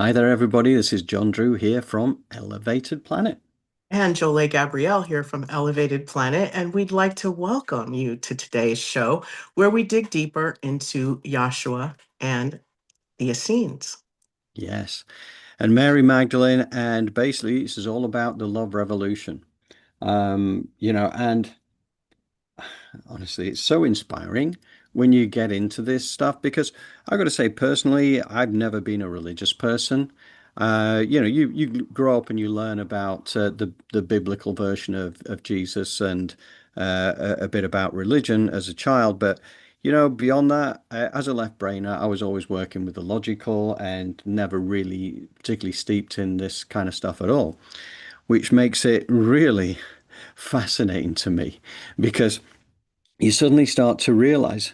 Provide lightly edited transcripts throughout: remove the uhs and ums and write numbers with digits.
Hi there, everybody. This is John Drew here from Elevated Planet. And Jolie Gabrielle here from Elevated Planet, and we'd like to welcome you to today's show where we dig deeper into Joshua and the Essenes. Yes. And Mary Magdalene, and basically, this is all about the love revolution. And honestly, it's so inspiring when you get into this stuff because I've got to say, personally, I've never been a religious person. You grow up and you learn about the biblical version of Jesus and a bit about religion as a child, but beyond that, as a left brainer, I was always working with the logical and never really particularly steeped in this kind of stuff at all, which makes it really fascinating to me because you suddenly start to realize,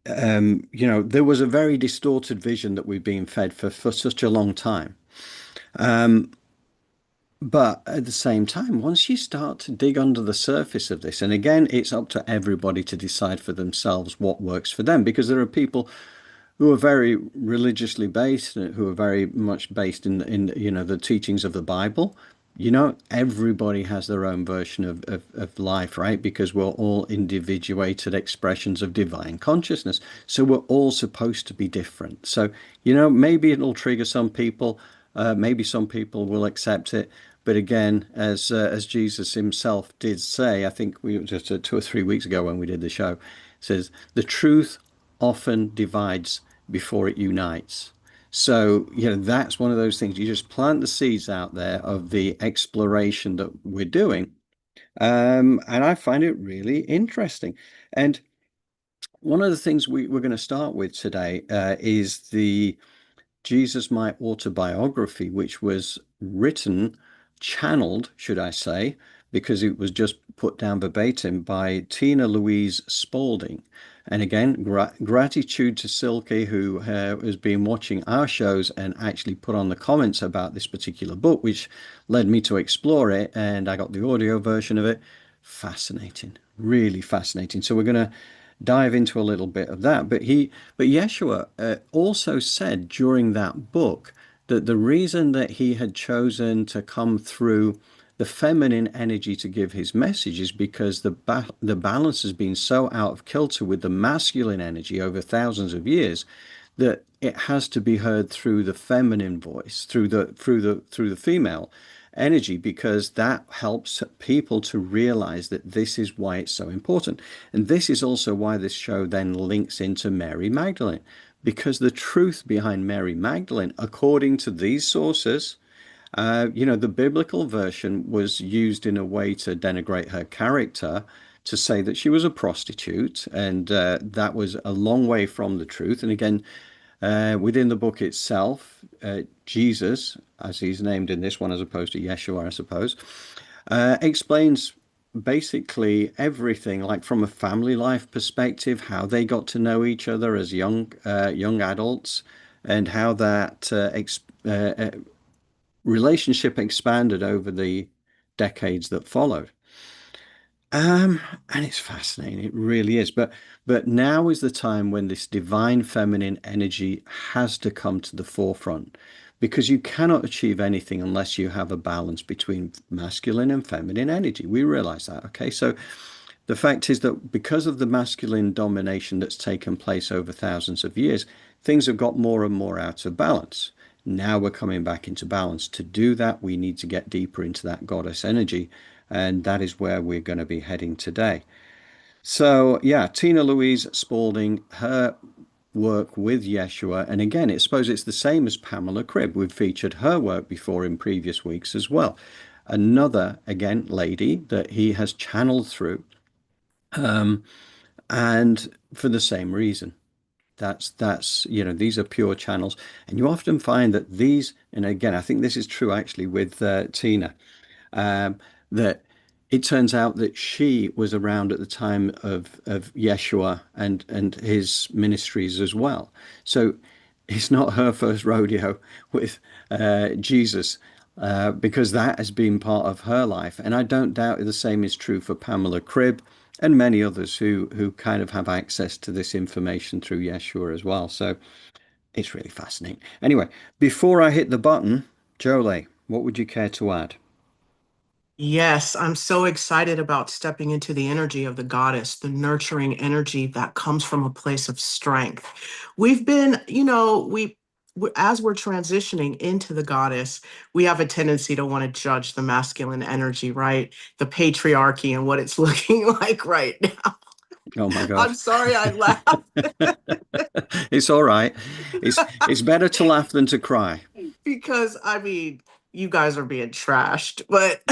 there was a very distorted vision that we've been fed for such a long time. Um, but at the same time, once you start to dig under the surface of this, and again, it's up to everybody to decide for themselves what works for them, because there are people who are very religiously based, who are very much based in the teachings of the Bible. Everybody has their own version of life, right? Because we're all individuated expressions of divine consciousness. So we're all supposed to be different. So, maybe it'll trigger some people. Maybe some people will accept it. But again, as Jesus himself did say, I think we just 2 or 3 weeks ago when we did the show, says the truth often divides before it unites. So, that's one of those things. You just plant the seeds out there of the exploration that we're doing. And I find it really interesting. And one of the things we're going to start with today is the Jesus My Autobiography, which was written, channeled, should I say, because it was just put down verbatim by Tina Louise Spalding. And again, gratitude to Silky, who has been watching our shows and actually put on the comments about this particular book, which led me to explore it. And I got the audio version of it. Fascinating, really fascinating. So we're going to dive into a little bit of that. But Yeshua also said during that book that the reason that he had chosen to come through the feminine energy to give his message is because the balance has been so out of kilter with the masculine energy over thousands of years that it has to be heard through the feminine voice, through the female energy, because that helps people to realize that this is why it's so important. And this is also why this show then links into Mary Magdalene, because the truth behind Mary Magdalene, according to these sources, the biblical version was used in a way to denigrate her character, to say that she was a prostitute, and that was a long way from the truth. And again, within the book itself, Jesus, as he's named in this one, as opposed to Yeshua, I suppose, explains basically everything, like from a family life perspective, how they got to know each other as young adults, and how that relationship expanded over the decades that followed. And it's fascinating. It really is. But now is the time when this divine feminine energy has to come to the forefront, because you cannot achieve anything unless you have a balance between masculine and feminine energy. We realize that. Okay. So the fact is that because of the masculine domination that's taken place over thousands of years, things have got more and more out of balance. Now we're coming back into balance. To do that, we need to get deeper into that goddess energy. And that is where we're going to be heading today. So, yeah, Tina Louise Spalding, her work with Yeshua. And again, I suppose it's the same as Pamela Cribb. We've featured her work before in previous weeks as well. Another, again, lady that he has channeled through, um, and for the same reason. That's these are pure channels, and you often find that these, and again, I think this is true actually with Tina, um, that it turns out that she was around at the time of Yeshua and his ministries as well. So it's not her first rodeo with Jesus, because that has been part of her life. And I don't doubt the same is true for Pamela Cribb and many others who kind of have access to this information through Yeshua as well. So It's really fascinating. Anyway, before I hit the button, Jolie, what would you care to add? Yes, I'm so excited about stepping into the energy of the goddess, the nurturing energy that comes from a place of strength. We've been, as we're transitioning into the goddess, we have a tendency to want to judge the masculine energy, right? The patriarchy and what it's looking like right now. Oh my God. I'm sorry I laughed. It's all right. It's better to laugh than to cry. Because I mean, you guys are being trashed, but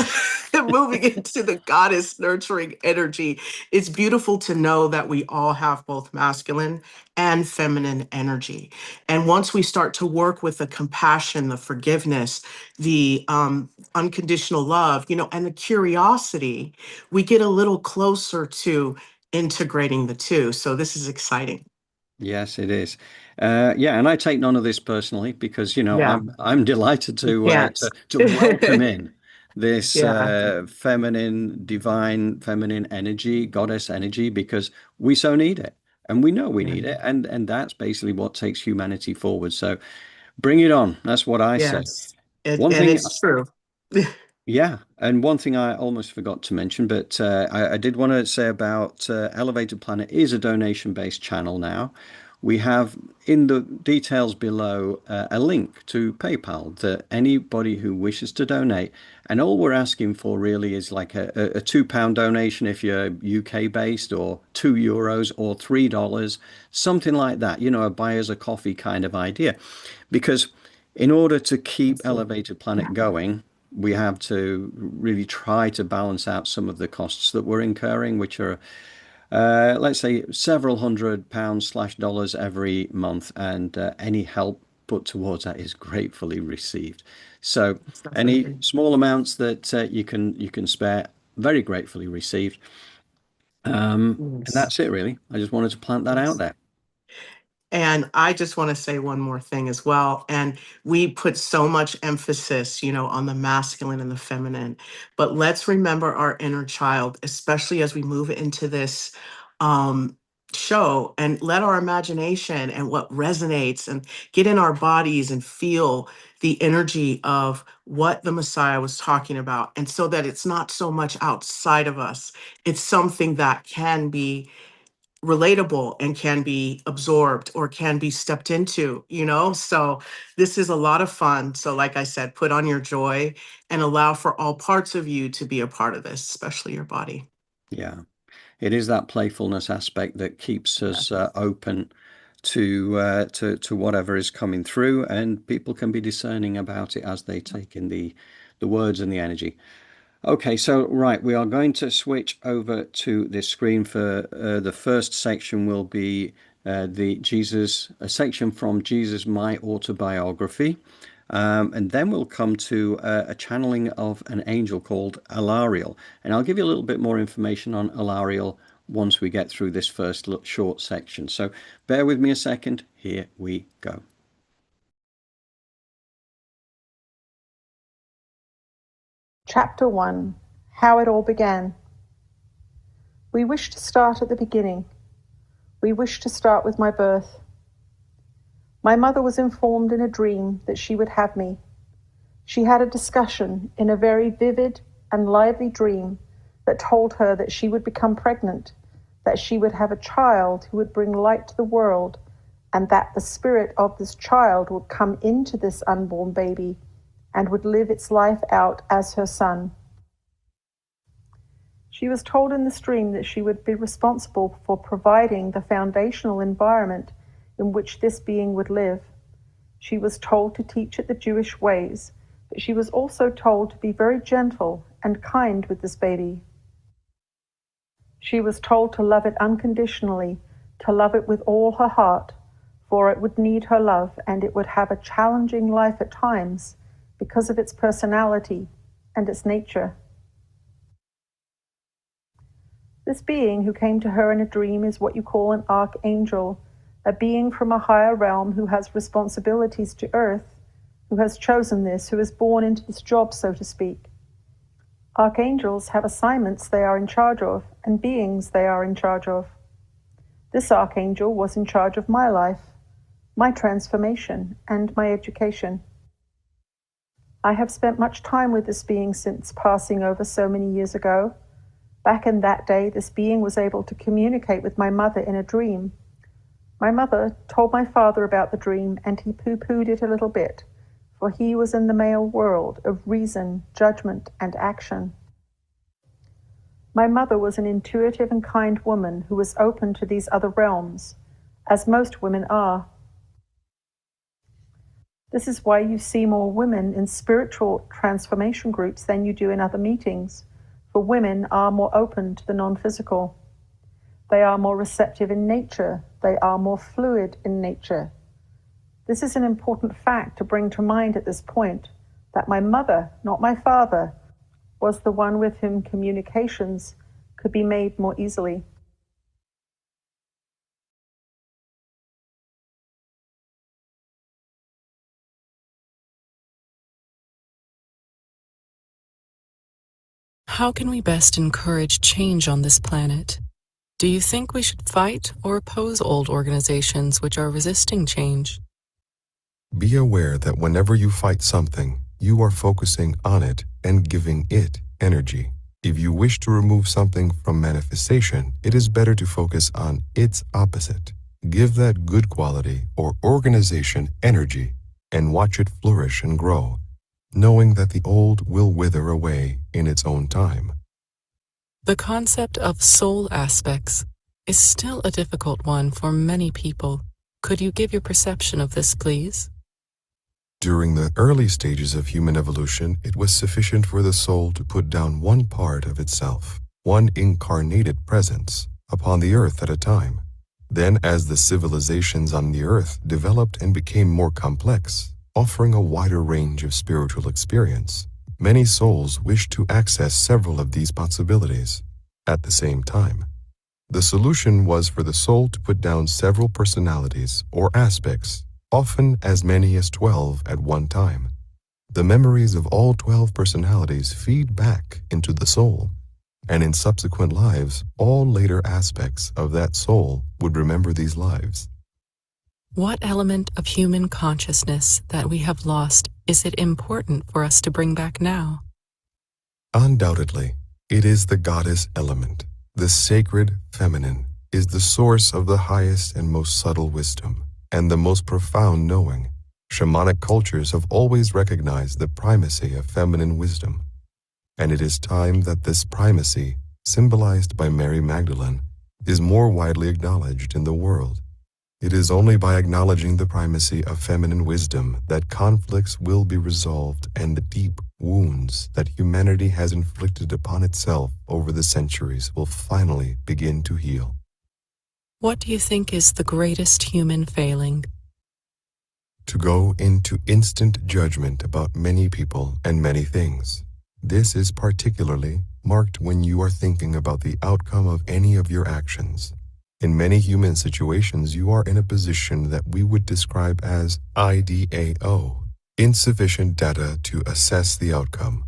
moving into the goddess nurturing energy, it's beautiful to know that we all have both masculine and feminine energy. And once we start to work with the compassion, the forgiveness, the unconditional love, and the curiosity, we get a little closer to integrating the two. So this is exciting. Yes, it is. Yeah, and I take none of this personally because Yeah, I'm delighted you to can't. welcome in this Yeah, feminine, divine, feminine energy, goddess energy, because we so need it, and we know we yeah. need it, and that's basically what takes humanity forward. So bring it on. That's what I say. Yes, One and thing it's true. Yeah, and one thing I almost forgot to mention, but I did want to say about Elevated Planet is a donation-based channel now. We have in the details below a link to PayPal that anybody who wishes to donate, and all we're asking for really is like a £2 donation if you're UK based, or €2 or $3, something like that, a buy us a coffee kind of idea. Because in order to keep Absolutely. Elevated Planet going, we have to really try to balance out some of the costs that we're incurring, which are, let's say, several £100 slash dollars every month, and any help put towards that is gratefully received. So, It's any definitely. small amounts that you can spare, very gratefully received. And Yes. that's it, really. I just wanted to plant that out Yes. there. And I just want to say one more thing as well. And we put so much emphasis, on the masculine and the feminine. But let's remember our inner child, especially as we move into this um, show, and let our imagination and what resonates and get in our bodies and feel the energy of what the Messiah was talking about. And so that it's not so much outside of us, it's something that can be relatable and can be absorbed or can be stepped into. So this is a lot of fun. So like I said, put on your joy and allow for all parts of you to be a part of this, especially your body. Yeah. It is that playfulness aspect that keeps us Yes. open to whatever is coming through, and people can be discerning about it as they take in the words and the energy. Okay, so right, we are going to switch over to this screen for the first section will be the Jesus, a section from Jesus, My Autobiography. And then we'll come to a channeling of an angel called Alariel. And I'll give you a little bit more information on Alariel once we get through this first short section. So bear with me a second. Here we go. Chapter 1: How It All Began. We wish to start at the beginning. We wish to start with my birth. My mother was informed in a dream that she would have me. She had a discussion in a very vivid and lively dream that told her that she would become pregnant, that she would have a child who would bring light to the world, and that the spirit of this child would come into this unborn baby and would live its life out as her son. She was told in this dream that she would be responsible for providing the foundational environment in which this being would live. She was told to teach it the Jewish ways, but she was also told to be very gentle and kind with this baby. She was told to love it unconditionally, to love it with all her heart, for it would need her love and it would have a challenging life at times because of its personality and its nature. This being who came to her in a dream is what you call an archangel, a being from a higher realm who has responsibilities to earth, who has chosen this, who is born into this job, so to speak. Archangels have assignments they are in charge of, and beings they are in charge of. This archangel was in charge of my life. my transformation, and my education. I have spent much time with this being since passing over so many years ago. Back in that day, this being was able to communicate with my mother in a dream. My mother told my father about the dream, and he pooh-poohed it a little bit, for he was in the male world of reason, judgment, and action. My mother was an intuitive and kind woman who was open to these other realms, as most women are. This is why you see more women in spiritual transformation groups than you do in other meetings, for women are more open to the non-physical. They are more receptive in nature. They are more fluid in nature. This is an important fact to bring to mind at this point, that my mother, not my father, was the one with whom communications could be made more easily. How can we best encourage change on this planet? Do you think we should fight or oppose old organizations which are resisting change? Be aware that whenever you fight something, you are focusing on it and giving it energy. If you wish to remove something from manifestation, it is better to focus on its opposite. Give that good quality or organization energy and watch it flourish and grow, knowing that the old will wither away in its own time. The concept of soul aspects is still a difficult one for many people. Could you give your perception of this, please? During the early stages of human evolution, it was sufficient for the soul to put down one part of itself, one incarnated presence, upon the earth at a time. Then, as the civilizations on the earth developed and became more complex, offering a wider range of spiritual experience, many souls wished to access several of these possibilities at the same time. The solution was for the soul to put down several personalities or aspects, often as many as 12 at one time. The memories of all 12 personalities feed back into the soul, and in subsequent lives, all later aspects of that soul would remember these lives. What element of human consciousness that we have lost is it important for us to bring back now? Undoubtedly, it is the goddess element. The sacred feminine is the source of the highest and most subtle wisdom and the most profound knowing. Shamanic cultures have always recognized the primacy of feminine wisdom, and it is time that this primacy, symbolized by Mary Magdalene, is more widely acknowledged in the world. It is only by acknowledging the primacy of feminine wisdom that conflicts will be resolved and the deep wounds that humanity has inflicted upon itself over the centuries will finally begin to heal. What do you think is the greatest human failing? To go into instant judgment about many people and many things. This is particularly marked when you are thinking about the outcome of any of your actions. In many human situations, you are in a position that we would describe as IDAO, insufficient data to assess the outcome.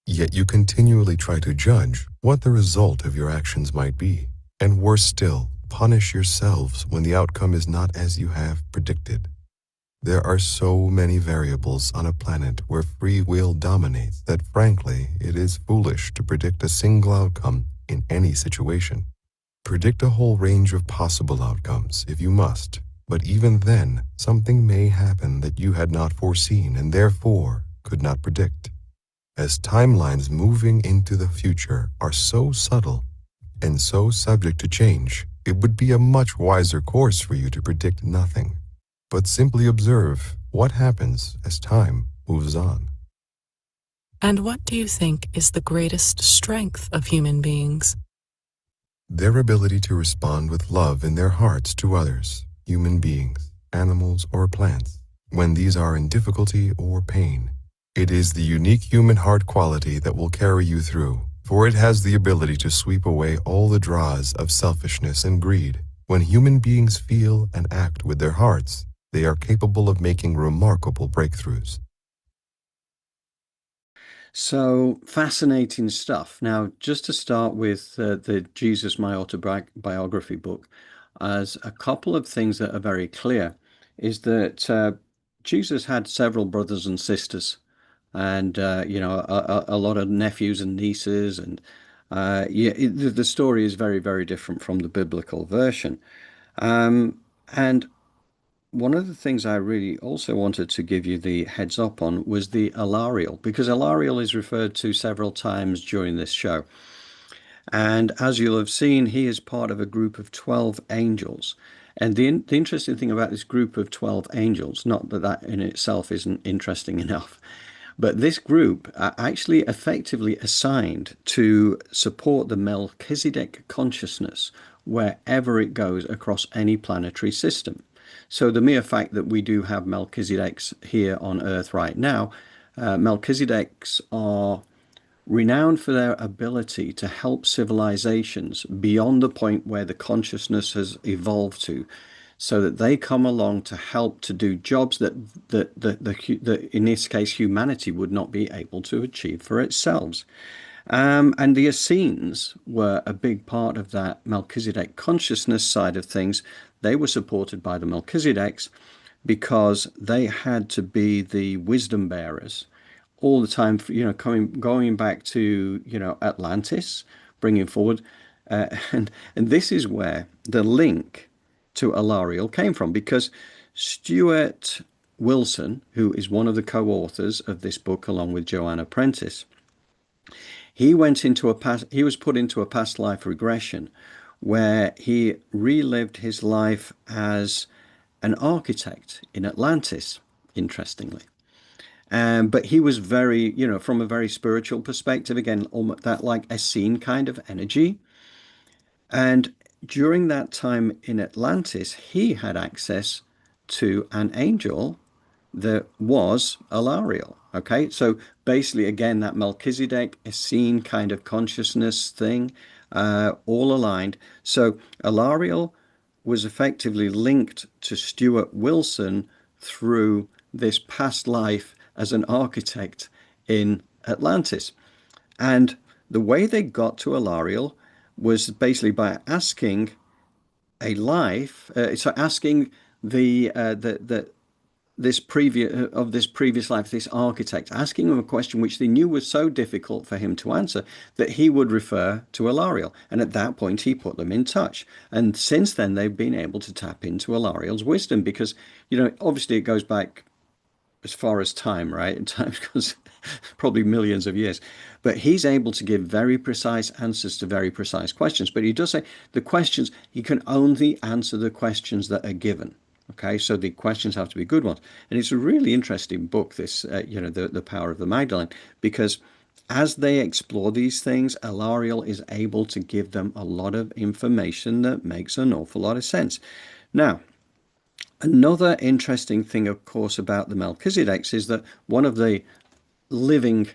Yet you continually try to judge what the result of your actions might be, and worse still, punish yourselves when the outcome is not as you have predicted. There are so many variables on a planet where free will dominates that frankly, it is foolish to predict a single outcome in any situation. Predict a whole range of possible outcomes if you must, but even then, something may happen that you had not foreseen and therefore could not predict. As timelines moving into the future are so subtle and so subject to change, it would be a much wiser course for you to predict nothing, but simply observe what happens as time moves on. And what do you think is the greatest strength of human beings? Their ability to respond with love in their hearts to others, human beings, animals, or plants, when these are in difficulty or pain. It is the unique human heart quality that will carry you through, for it has the ability to sweep away all the dross of selfishness and greed. When human beings feel and act with their hearts, they are capable of making remarkable breakthroughs. So fascinating stuff. Now, just to start with the Jesus My Autobiography book, as a couple of things that are very clear is that Jesus had several brothers and sisters, and a lot of nephews and nieces, and the story is very, very different from the biblical version. And one of the things I really also wanted to give you the heads up on was the Alariel, because Alariel is referred to several times during this show. And as you'll have seen, he is part of a group of 12 angels. And the interesting thing about this group of 12 angels, not that that in itself isn't interesting enough, but this group are actually effectively assigned to support the Melchizedek consciousness wherever it goes across any planetary system. So the mere fact that we do have Melchizedeks here on Earth right now, Melchizedeks are renowned for their ability to help civilizations beyond the point where the consciousness has evolved to, so that they come along to help to do jobs that in this case humanity would not be able to achieve for itself. And the Essenes were a big part of that Melchizedek consciousness side of things. They were supported by the Melchizedeks because they had to be the wisdom bearers all the time, going back to, Atlantis, bringing forward, and this is where the link to Alariel came from, because Stuart Wilson, who is one of the co-authors of this book along with Joanna Prentice, he was put into a past life regression where he relived his life as an architect in Atlantis, interestingly. But he was very, from a very spiritual perspective, again, almost that like Essene kind of energy. And during that time in Atlantis, he had access to an angel that was Alariel. Okay, so basically, again, that Melchizedek, Essene kind of consciousness thing, all aligned. So Alariel was effectively linked to Stuart Wilson through this past life as an architect in Atlantis. And the way they got to Alariel was basically by asking a life, so asking the this previous life, this architect, asking him a question which they knew was so difficult for him to answer that he would refer to Alariel. And at that point, he put them in touch. And since then, they've been able to tap into Alariel's wisdom because, obviously it goes back as far as time, right? Time goes probably millions of years. But he's able to give very precise answers to very precise questions. But he does say the questions, he can only answer the questions that are given. Okay, so the questions have to be good ones. And it's a really interesting book, this, the Power of the Magdalene, because as they explore these things, Alariel is able to give them a lot of information that makes an awful lot of sense. Now, another interesting thing, of course, about the Melchizedeks is that one of the living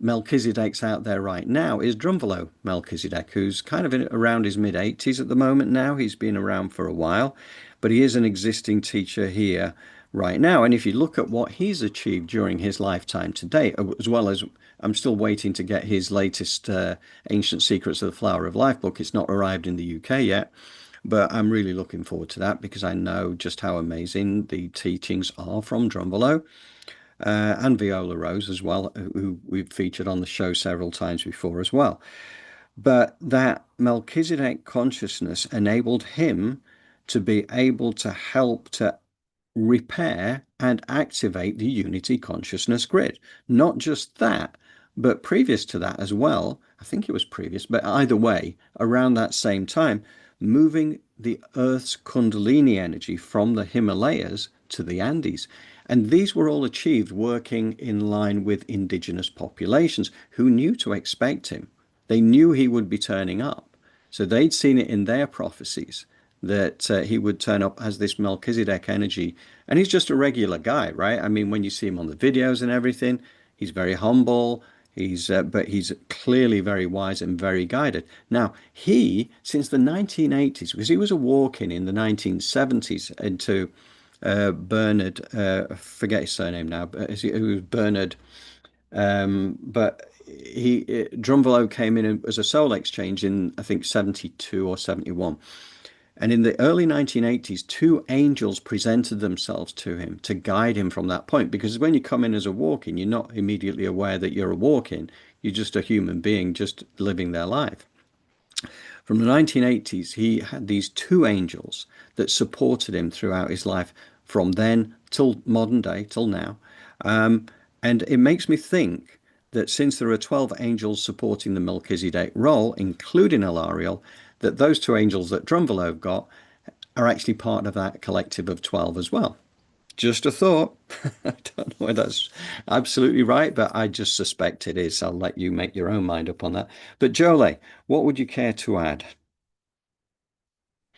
Melchizedeks out there right now is Drumvalo Melchizedek, who's kind of around his mid 80s at the moment now. He's been around for a while, but he is an existing teacher here right now. And if you look at what he's achieved during his lifetime today, as well as I'm still waiting to get his latest Ancient Secrets of the Flower of Life book. It's not arrived in the UK yet. But I'm really looking forward to that because I know just how amazing the teachings are from Drumvalo and Viola Rose as well, who we've featured on the show several times before as well. But that Melchizedek consciousness enabled him to be able to help to repair and activate the unity consciousness grid. Not just that, but previous to that as well, I think it was previous, but either way, around that same time, moving the Earth's Kundalini energy from the Himalayas to the Andes. And these were all achieved working in line with indigenous populations who knew to expect him. They knew he would be turning up. So they'd seen it in their prophecies that he would turn up as this Melchizedek energy. And he's just a regular guy, right? I mean, when you see him on the videos and everything, he's very humble. But he's clearly very wise and very guided. Now, since the 1980s, because he was a walk-in in the 1970s into Bernard, I forget his surname now, but it was Bernard. But Drumvalo came in as a soul exchange in, I think, 72 or 71. And in the early 1980s, two angels presented themselves to him to guide him from that point. Because when you come in as a walk-in, you're not immediately aware that you're a walk-in. You're just a human being just living their life. From the 1980s, he had these two angels that supported him throughout his life from then till modern day, till now. Um, and it makes me think that since there are 12 angels supporting the Melchizedek role, including Alariel, that those two angels that Drumvalo got are actually part of that collective of 12 as well. Just a thought. I don't know whether that's absolutely right, but I just suspect it is. I'll let you make your own mind up on that. But Jolie, what would you care to add?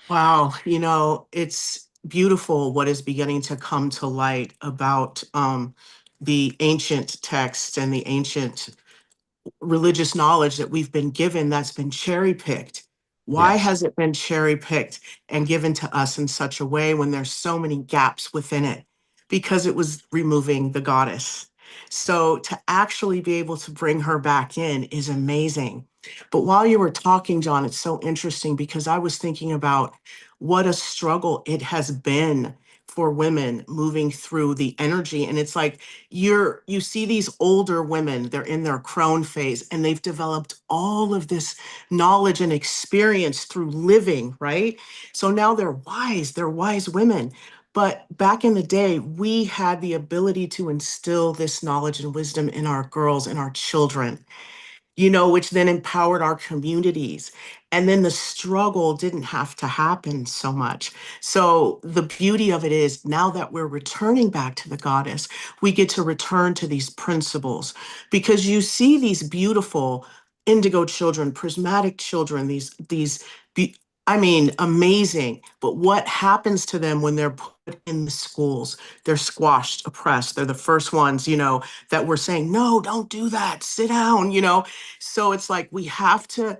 Wow, it's beautiful what is beginning to come to light about the ancient texts and the ancient religious knowledge that we've been given that's been cherry picked. Why Yes. has it been cherry picked and given to us in such a way when there's so many gaps within it? Because it was removing the goddess. So to actually be able to bring her back in is amazing. But while you were talking, John, it's so interesting because I was thinking about what a struggle it has been for women moving through the energy. And it's like you see these older women, they're in their crone phase and they've developed all of this knowledge and experience through living, right? So now they're wise women. But back in the day, we had the ability to instill this knowledge and wisdom in our girls and our children, which then empowered our communities. And then the struggle didn't have to happen so much. So the beauty of it is now that we're returning back to the goddess, we get to return to these principles because you see these beautiful indigo children, prismatic children, be- I mean, amazing. But what happens to them when they're put in the schools? They're squashed, oppressed. They're the first ones, that we're saying, no, don't do that. Sit down. So it's like we have to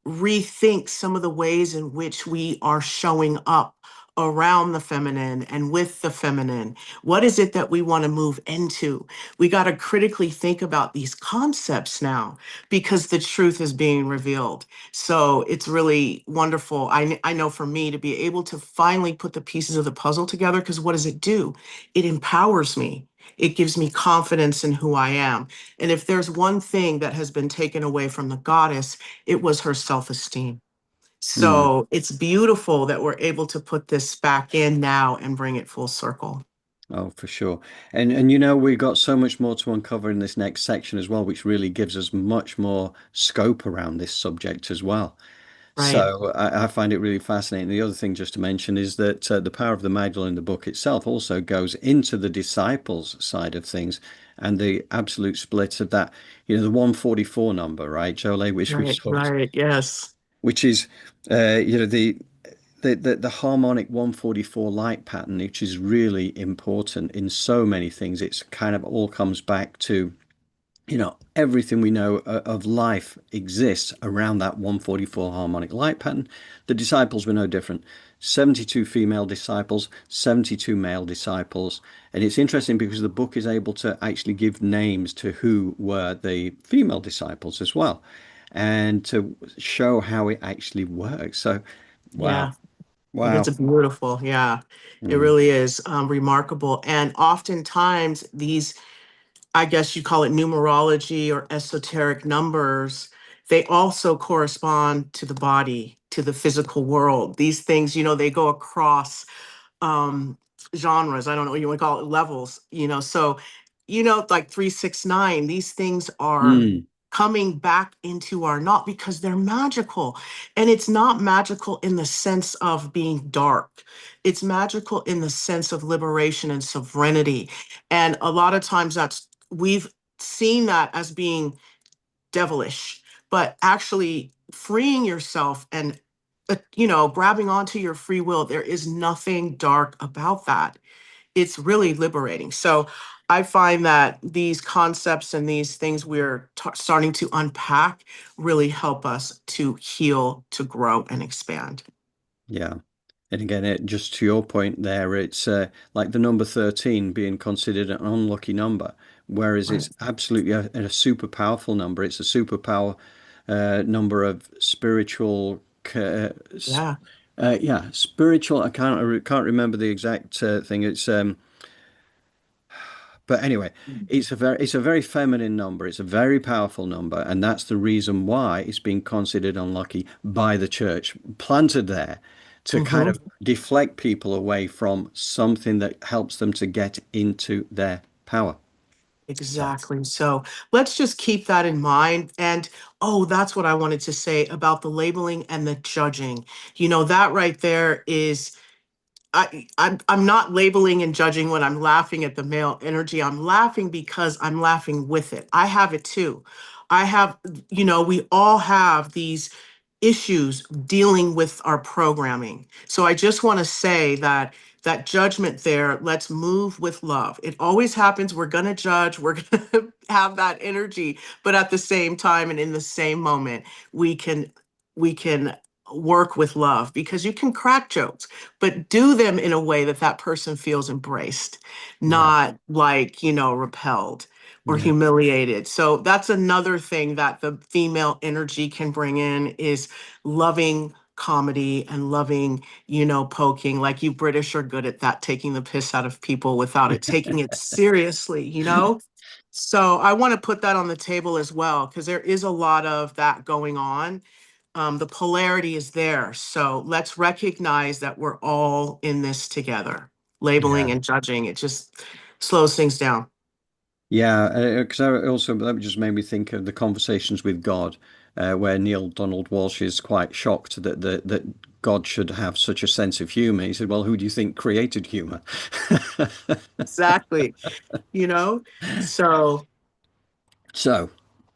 rethink some of the ways in which we are showing up around the feminine and with the feminine. What is it that we want to move into? We got to critically think about these concepts now because the truth is being revealed. So it's really wonderful. I know for me to be able to finally put the pieces of the puzzle together, because what does it do? It empowers me. It gives me confidence in who I am. And if there's one thing that has been taken away from the goddess, it was her self-esteem. Mm. So it's beautiful that we're able to put this back in now and bring it full circle. Oh, for sure. We've got so much more to uncover in this next section as well, which really gives us much more scope around this subject as well. Right. So I find it really fascinating. The other thing just to mention is that the power of the Magdalene, the book itself, also goes into the disciples side of things and the absolute splits of that, the 144 number, right, Jolie, which we Right. talked, Right. Yes. which is, the harmonic 144 light pattern, which is really important in so many things. It's kind of all comes back to, everything we know of life exists around that 144 harmonic light pattern. The disciples were no different. 72 female disciples, 72 male disciples. And it's interesting because the book is able to actually give names to who were the female disciples as well, and to show how it actually works. So, wow, Yeah. It is wow. a beautiful. Yeah. It Mm. really is remarkable. And oftentimes these, I guess you call it numerology or esoteric numbers, they also correspond to the body, to the physical world. These things, they go across um genres. I don't know what you want to call it, levels, so like 369, these things are Mm. coming back into our not because they're magical. And it's not magical in the sense of being dark. It's magical in the sense of liberation and sovereignty. And a lot of times we've seen that as being devilish, but actually freeing yourself and grabbing onto your free will. There is nothing dark about that. It's really liberating. So I find that these concepts and these things we're starting to unpack really help us to heal, to grow, and expand. Yeah. And again, just to your point there, it's like the number 13 being considered an unlucky number, whereas Right. it's absolutely a super powerful number. It's a superpower number of spiritual Yeah. Yeah, spiritual. I can't remember the exact thing. But anyway, it's a very feminine number. It's a very powerful number, and that's the reason why it's being considered unlucky by the church, planted there to kind Hmm. of deflect people away from something that helps them to get into their power. So, Exactly. So let's just keep that in mind. And oh, that's what I wanted to say about the labeling and the judging. That right there is I'm not labeling and judging when I'm laughing at the male energy. I'm laughing because I'm laughing with it. I have it too. I have, we all have these issues dealing with our programming. So I just want to say that that judgment there, let's move with love. It always happens. We're going to judge, we're going to have that energy, but at the same time and in the same moment, we can work with love because you can crack jokes, but do them in a way that that person feels embraced, yeah, not like, repelled or yeah, humiliated. So that's another thing that the female energy can bring in is loving comedy and loving, poking. Like you British are good at that, taking the piss out of people without it taking it seriously. So I want to put that on the table as well, because there is a lot of that going on. The polarity is there. So let's recognize that we're all in this together. Labeling yeah. and judging, it just slows things down. Yeah, because I also that just made me think of the conversations with God, where Neil Donald Walsh is quite shocked that God should have such a sense of humor. He said, "Well, who do you think created humor?" Exactly. You know? So So,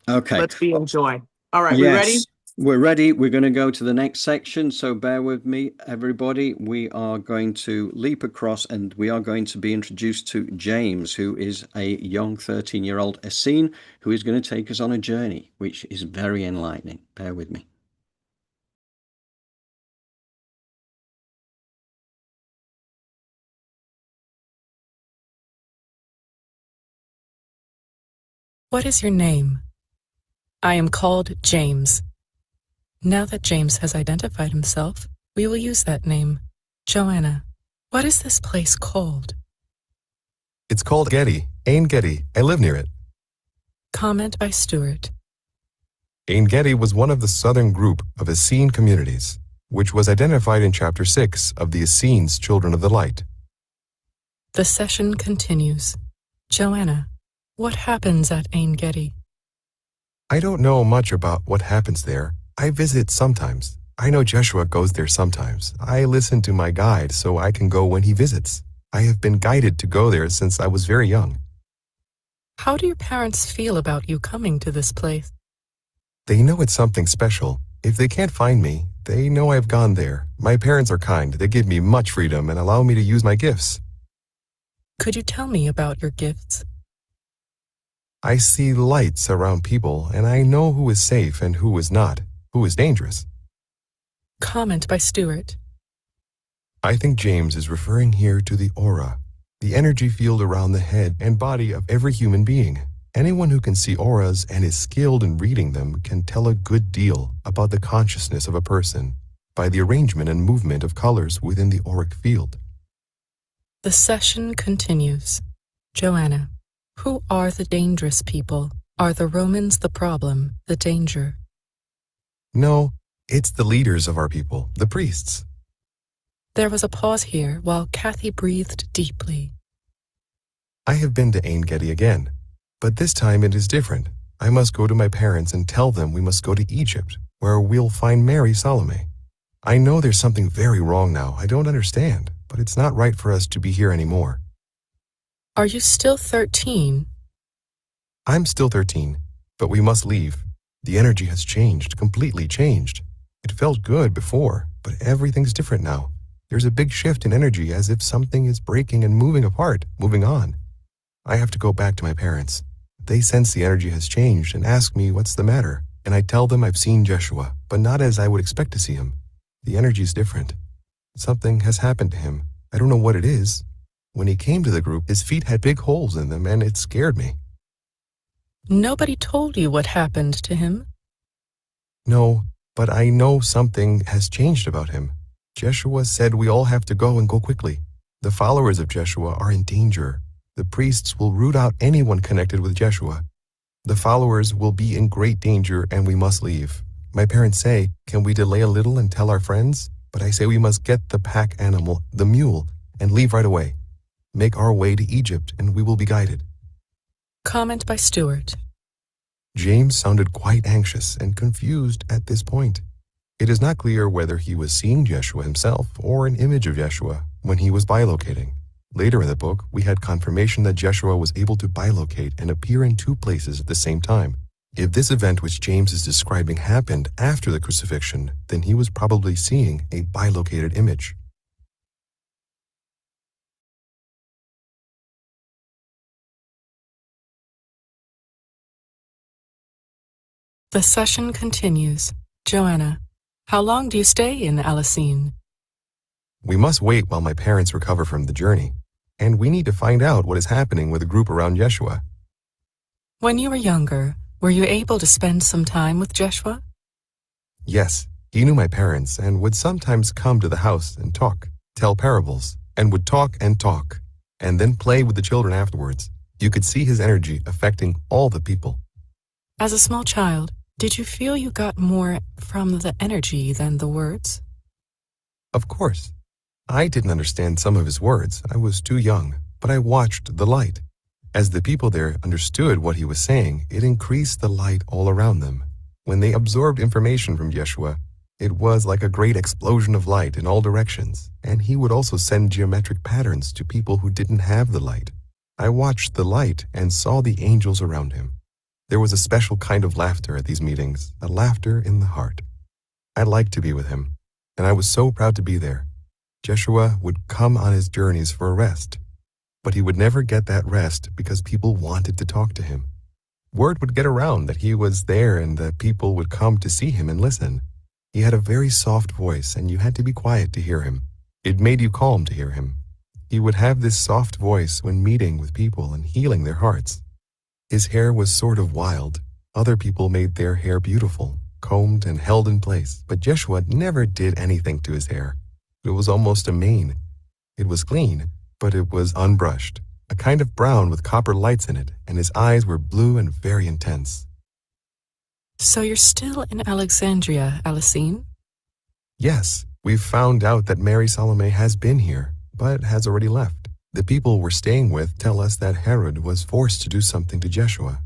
okay, let's be in joy. All right, we ready? yes, we're ready. We're going to go to the next section. So bear with me, everybody. We are going to leap across, and we are going to be introduced to James, who is a young 13-year-old Essene, who is going to take us on a journey, which is very enlightening. Bear with me. What is your name? I am called James. Now that James has identified himself, we will use that name. Joanna, what is this place called? It's called Getty, Ain Getty. I live near it. Comment by Stuart. Ain Getty was one of the southern group of Essene communities, which was identified in Chapter 6 of the Essenes Children of the Light. The session continues. Joanna, what happens at Ain Getty? I don't know much about what happens there. I visit sometimes. I know Jeshua goes there sometimes. I listen to my guide so I can go when he visits. I have been guided to go there since I was very young. How do your parents feel about you coming to this place? They know it's something special. If they can't find me, they know I've gone there. My parents are kind. They give me much freedom and allow me to use my gifts. Could you tell me about your gifts? I see lights around people, and I know who is safe and who is not, who is dangerous. Comment by Stuart. I think James is referring here to the aura, the energy field around the head and body of every human being. Anyone who can see auras and is skilled in reading them can tell a good deal about the consciousness of a person by the arrangement and movement of colors within the auric field. The session continues. Joanna, who are the dangerous people? Are the Romans the problem, the danger? No, it's the leaders of our people, the priests. There was a pause here while Kathy breathed deeply. I have been to Ain Getty again, but this time it is different. I must go to my parents and tell them we must go to Egypt, where we'll find Mary Salome. I know there's something very wrong now. I don't understand, but it's not right for us to be here anymore. Are you still 13? I'm still 13, but we must leave. The energy has changed, completely changed. It felt good before, but everything's different now. There's a big shift in energy as if something is breaking and moving apart, moving on. I have to go back to my parents. They sense the energy has changed and ask me what's the matter, and I tell them I've seen Jeshua, but not as I would expect to see him. The energy's different. Something has happened to him. I don't know what it is. When he came to the group, his feet had big holes in them, and it scared me. Nobody told you what happened to him? No, but I know something has changed about him. Jeshua said we all have to go and go quickly. The followers of Jeshua are in danger. The priests will root out anyone connected with Jeshua. The followers will be in great danger and we must leave. My parents say, can we delay a little and tell our friends? But I say we must get the pack animal, the mule, and leave right away. Make our way to Egypt and we will be guided. Comment by Stuart. James sounded quite anxious and confused at this point. It is not clear whether he was seeing Jeshua himself or an image of Jeshua when he was bilocating. Later in the book, we had confirmation that Jeshua was able to bilocate and appear in two places at the same time. If this event which James is describing happened after the crucifixion, then he was probably seeing a bilocated image. The session continues. Joanna, how long do you stay in Alicene? We must wait while my parents recover from the journey, and we need to find out what is happening with the group around Jeshua. When you were younger, were you able to spend some time with Jeshua? Yes, he knew my parents and would sometimes come to the house and talk, tell parables, and would talk, and then play with the children afterwards. You could see his energy affecting all the people. As a small child, did you feel you got more from the energy than the words? Of course. I didn't understand some of his words. I was too young, but I watched the light. As the people there understood what he was saying, it increased the light all around them. When they absorbed information from Jeshua, it was like a great explosion of light in all directions, and he would also send geometric patterns to people who didn't have the light. I watched the light and saw the angels around him. There was a special kind of laughter at these meetings, a laughter in the heart. I liked to be with him, and I was so proud to be there. Jeshua would come on his journeys for a rest, but he would never get that rest because people wanted to talk to him. Word would get around that he was there and that people would come to see him and listen. He had a very soft voice and you had to be quiet to hear him. It made you calm to hear him. He would have this soft voice when meeting with people and healing their hearts. His hair was sort of wild. Other people made their hair beautiful, combed and held in place, but Jeshua never did anything to his hair. It was almost a mane. It was clean, but it was unbrushed, a kind of brown with copper lights in it, and his eyes were blue and very intense. So you're still in Alexandria, Alicene? Yes, we've found out that Mary Salome has been here, but has already left. The people we're staying with tell us that Herod was forced to do something to Jeshua.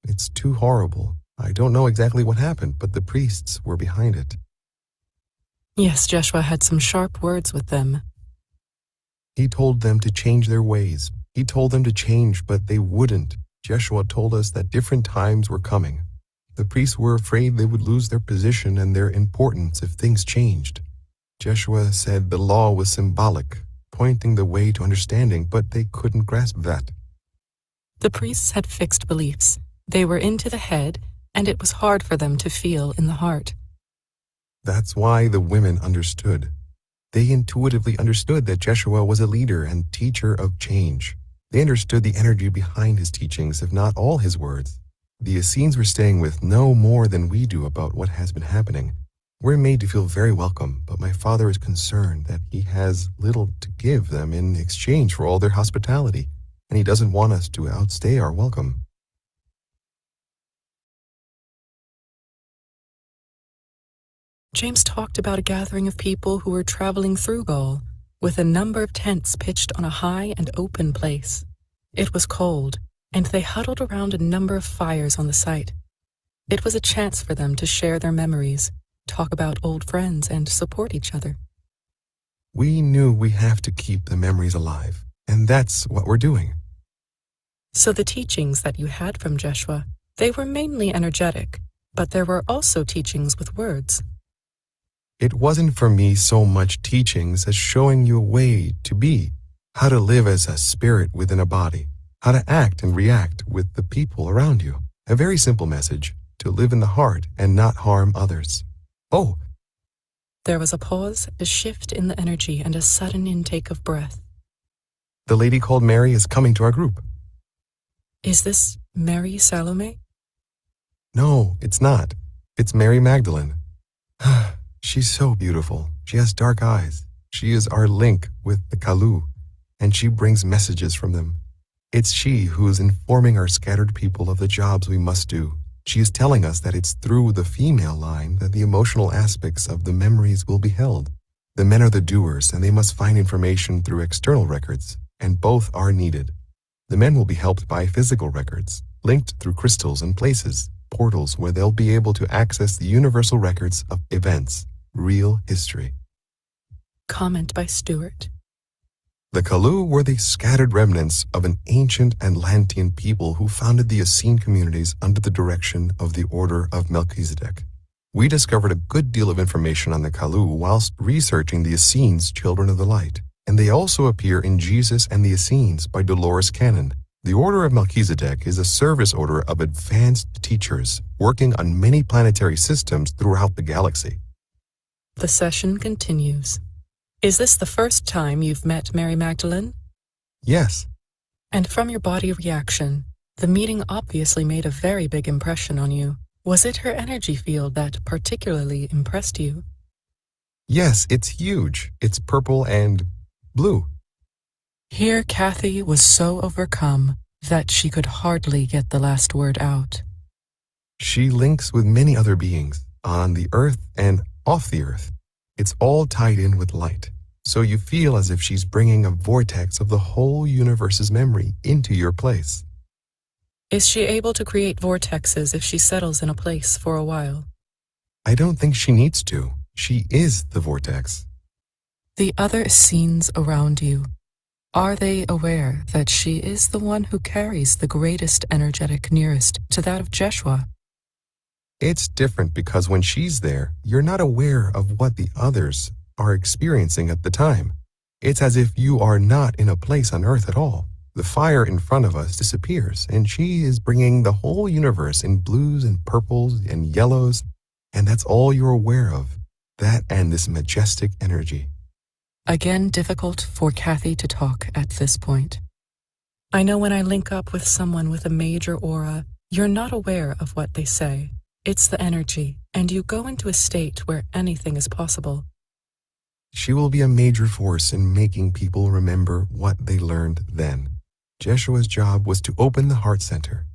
It's too horrible. I don't know exactly what happened, but the priests were behind it. Yes, Jeshua had some sharp words with them. He told them to change their ways. He told them to change, but they wouldn't. Jeshua told us that different times were coming. The priests were afraid they would lose their position and their importance if things changed. Jeshua said the law was symbolic, pointing the way to understanding, but they couldn't grasp that. The priests had fixed beliefs. They were into the head, and it was hard for them to feel in the heart. That's why the women understood. They intuitively understood that Jeshua was a leader and teacher of change. They understood the energy behind his teachings, if not all his words. The Essenes we're staying with know more than we do about what has been happening. We're made to feel very welcome, but my father is concerned that he has little to give them in exchange for all their hospitality, and he doesn't want us to outstay our welcome. James talked about a gathering of people who were traveling through Gaul, with a number of tents pitched on a high and open place. It was cold, and they huddled around a number of fires on the site. It was a chance for them to share their memories, talk about old friends, and support each other. We knew we have to keep the memories alive, and that's what we're doing. So the teachings that you had from Jeshua, they were mainly energetic, but there were also teachings with words. It wasn't for me so much teachings as showing you a way to be, how to live as a spirit within a body, how to act and react with the people around you. A very simple message, to live in the heart and not harm others. Oh! There was a pause, a shift in the energy, and a sudden intake of breath. The lady called Mary is coming to our group. Is this Mary Salome? No, it's not. It's Mary Magdalene. She's so beautiful. She has dark eyes. She is our link with the Kalu, and she brings messages from them. It's she who is informing our scattered people of the jobs we must do. She is telling us that it's through the female line that the emotional aspects of the memories will be held. The men are the doers, and they must find information through external records, and both are needed. The men will be helped by physical records, linked through crystals and places, portals where they'll be able to access the universal records of events, real history. Comment by Stuart. The Kalu were the scattered remnants of an ancient Atlantean people who founded the Essene communities under the direction of the Order of Melchizedek. We discovered a good deal of information on the Kalu whilst researching the Essenes, Children of the Light, and they also appear in Jesus and the Essenes by Dolores Cannon. The Order of Melchizedek is a service order of advanced teachers working on many planetary systems throughout the galaxy. The session continues. Is this the first time you've met Mary Magdalene? Yes. And from your body reaction, the meeting obviously made a very big impression on you. Was it her energy field that particularly impressed you? Yes, it's huge. It's purple and blue. Here Kathy was so overcome that she could hardly get the last word out. She links with many other beings on the earth and off the earth. It's all tied in with light, so you feel as if she's bringing a vortex of the whole universe's memory into your place. Is she able to create vortexes if she settles in a place for a while? I don't think she needs to. She is the vortex. The other scenes around you, are they aware that she is the one who carries the greatest energetic nearest to that of Jeshua? It's different because when she's there, you're not aware of what the others are experiencing at the time. It's as if you are not in a place on Earth at all. The fire in front of us disappears, and she is bringing the whole universe in blues and purples and yellows, and that's all you're aware of, that and this majestic energy. Again, difficult for Kathy to talk at this point. I know when I link up with someone with a major aura, you're not aware of what they say. It's the energy, and you go into a state where anything is possible. She will be a major force in making people remember what they learned then. Jeshua's job was to open the heart center.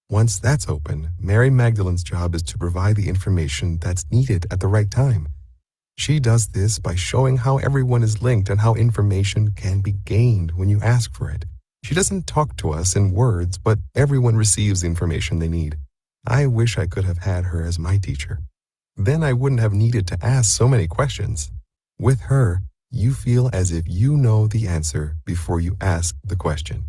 Once that's open, Mary Magdalene's job is to provide the information that's needed at the right time. She does this by showing how everyone is linked and how information can be gained when you ask for it. She doesn't talk to us in words, but everyone receives the information they need. I wish I could have had her as my teacher. Then I wouldn't have needed to ask so many questions. With her, you feel as if you know the answer before you ask the question.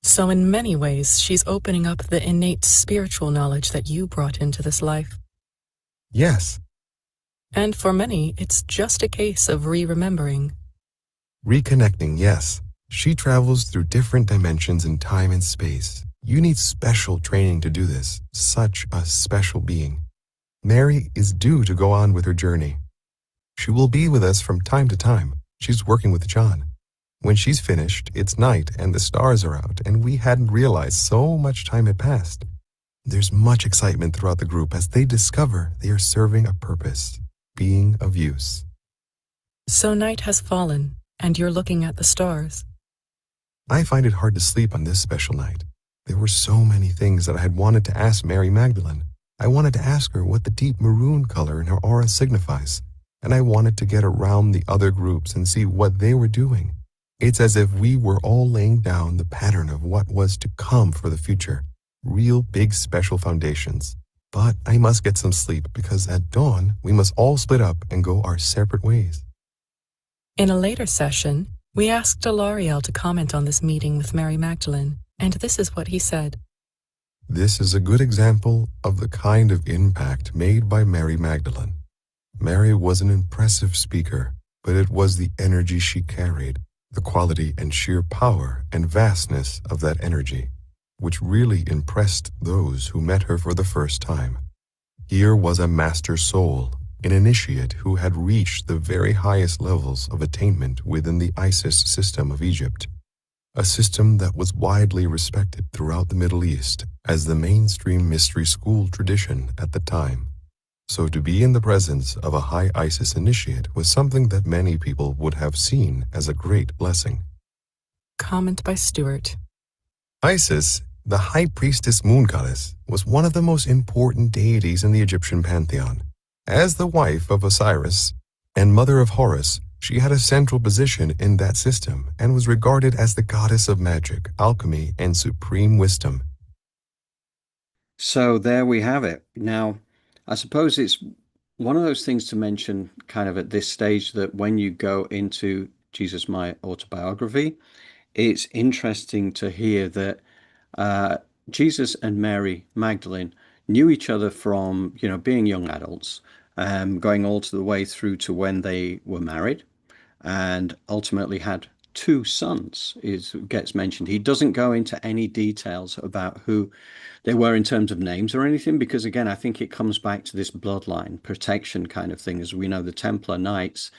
So in many ways, she's opening up the innate spiritual knowledge that you brought into this life. Yes. And for many, it's just a case of re-remembering. Reconnecting, yes. She travels through different dimensions in time and space. You need special training to do this. Such a special being. Mary is due to go on with her journey. She will be with us from time to time. She's working with John. When she's finished, it's night and the stars are out, and we hadn't realized so much time had passed. There's much excitement throughout the group as they discover they are serving a purpose, being of use. So night has fallen, and you're looking at the stars. I find it hard to sleep on this special night. There were so many things that I had wanted to ask Mary Magdalene. I wanted to ask her what the deep maroon color in her aura signifies, and I wanted to get around the other groups and see what they were doing. It's as if we were all laying down the pattern of what was to come for the future. Real big special foundations. But I must get some sleep because at dawn, we must all split up and go our separate ways. In a later session, we asked Alariel to comment on this meeting with Mary Magdalene, and this is what he said. This is a good example of the kind of impact made by Mary Magdalene. Mary was an impressive speaker, but it was the energy she carried, the quality and sheer power and vastness of that energy, which really impressed those who met her for the first time. Here was a master soul, an initiate who had reached the very highest levels of attainment within the Isis system of Egypt, a system that was widely respected throughout the Middle East as the mainstream mystery school tradition at the time. So to be in the presence of a high Isis initiate was something that many people would have seen as a great blessing. Comment by Stuart. Isis, the high priestess moon goddess, was one of the most important deities in the Egyptian pantheon. As the wife of Osiris and mother of Horus, she had a central position in that system and was regarded as the goddess of magic, alchemy, and supreme wisdom. So there we have it. Now, I suppose it's one of those things to mention kind of at this stage that when you go into Jesus, my autobiography, it's interesting to hear that uh, Jesus and Mary Magdalene knew each other from, being young adults, going all to the way through to when they were married and ultimately had two sons, is gets mentioned. He doesn't go into any details about who they were in terms of names or anything, because again, I think it comes back to this bloodline protection kind of thing. As we know, the Templar Knights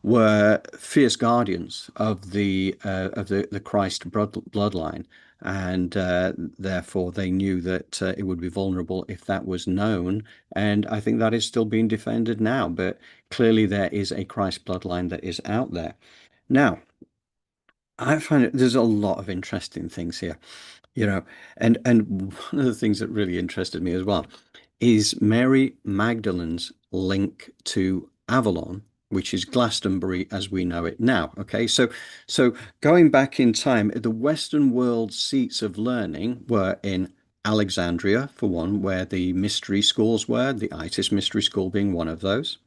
were fierce guardians of the Christ bloodline, and therefore they knew that it would be vulnerable if that was known. And I think that is still being defended now. But clearly, there is a Christ bloodline that is out there now. I find there's a lot of interesting things here, you know, and one of the things that really interested me as well is Mary Magdalene's link to Avalon, which is Glastonbury as we know it now. Okay, so going back in time, the Western world seats of learning were in Alexandria, for one, where the mystery schools were, the Isis Mystery School being one of those.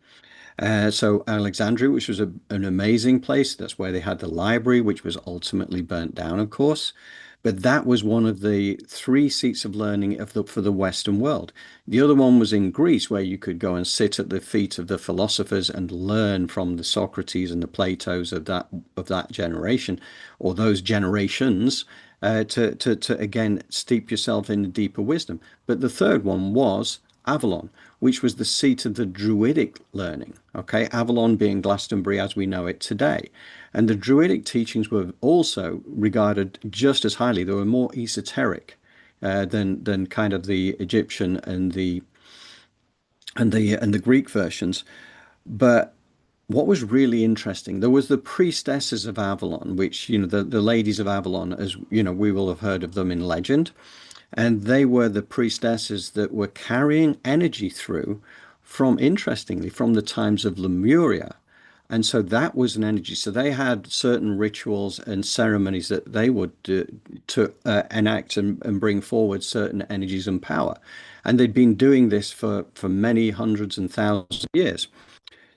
So Alexandria, which was an amazing place, that's where they had the library, which was ultimately burnt down, of course. But that was one of the three seats of learning for the Western world. The other one was in Greece, where you could go and sit at the feet of the philosophers and learn from the Socrates and the Platos of that generation, or those generations, to again steep yourself in deeper wisdom. But the third one was Avalon, which was the seat of the Druidic learning. Okay, Avalon being Glastonbury as we know it today. And the Druidic teachings were also regarded just as highly. They were more esoteric than kind of the Egyptian and the Greek versions. But what was really interesting, there was the priestesses of Avalon, which, the ladies of Avalon, as we will have heard of them in legend. And they were the priestesses that were carrying energy through from, interestingly, from the times of Lemuria. And so that was an energy. So they had certain rituals and ceremonies that they would do to enact and bring forward certain energies and power. And they'd been doing this for many hundreds and thousands of years.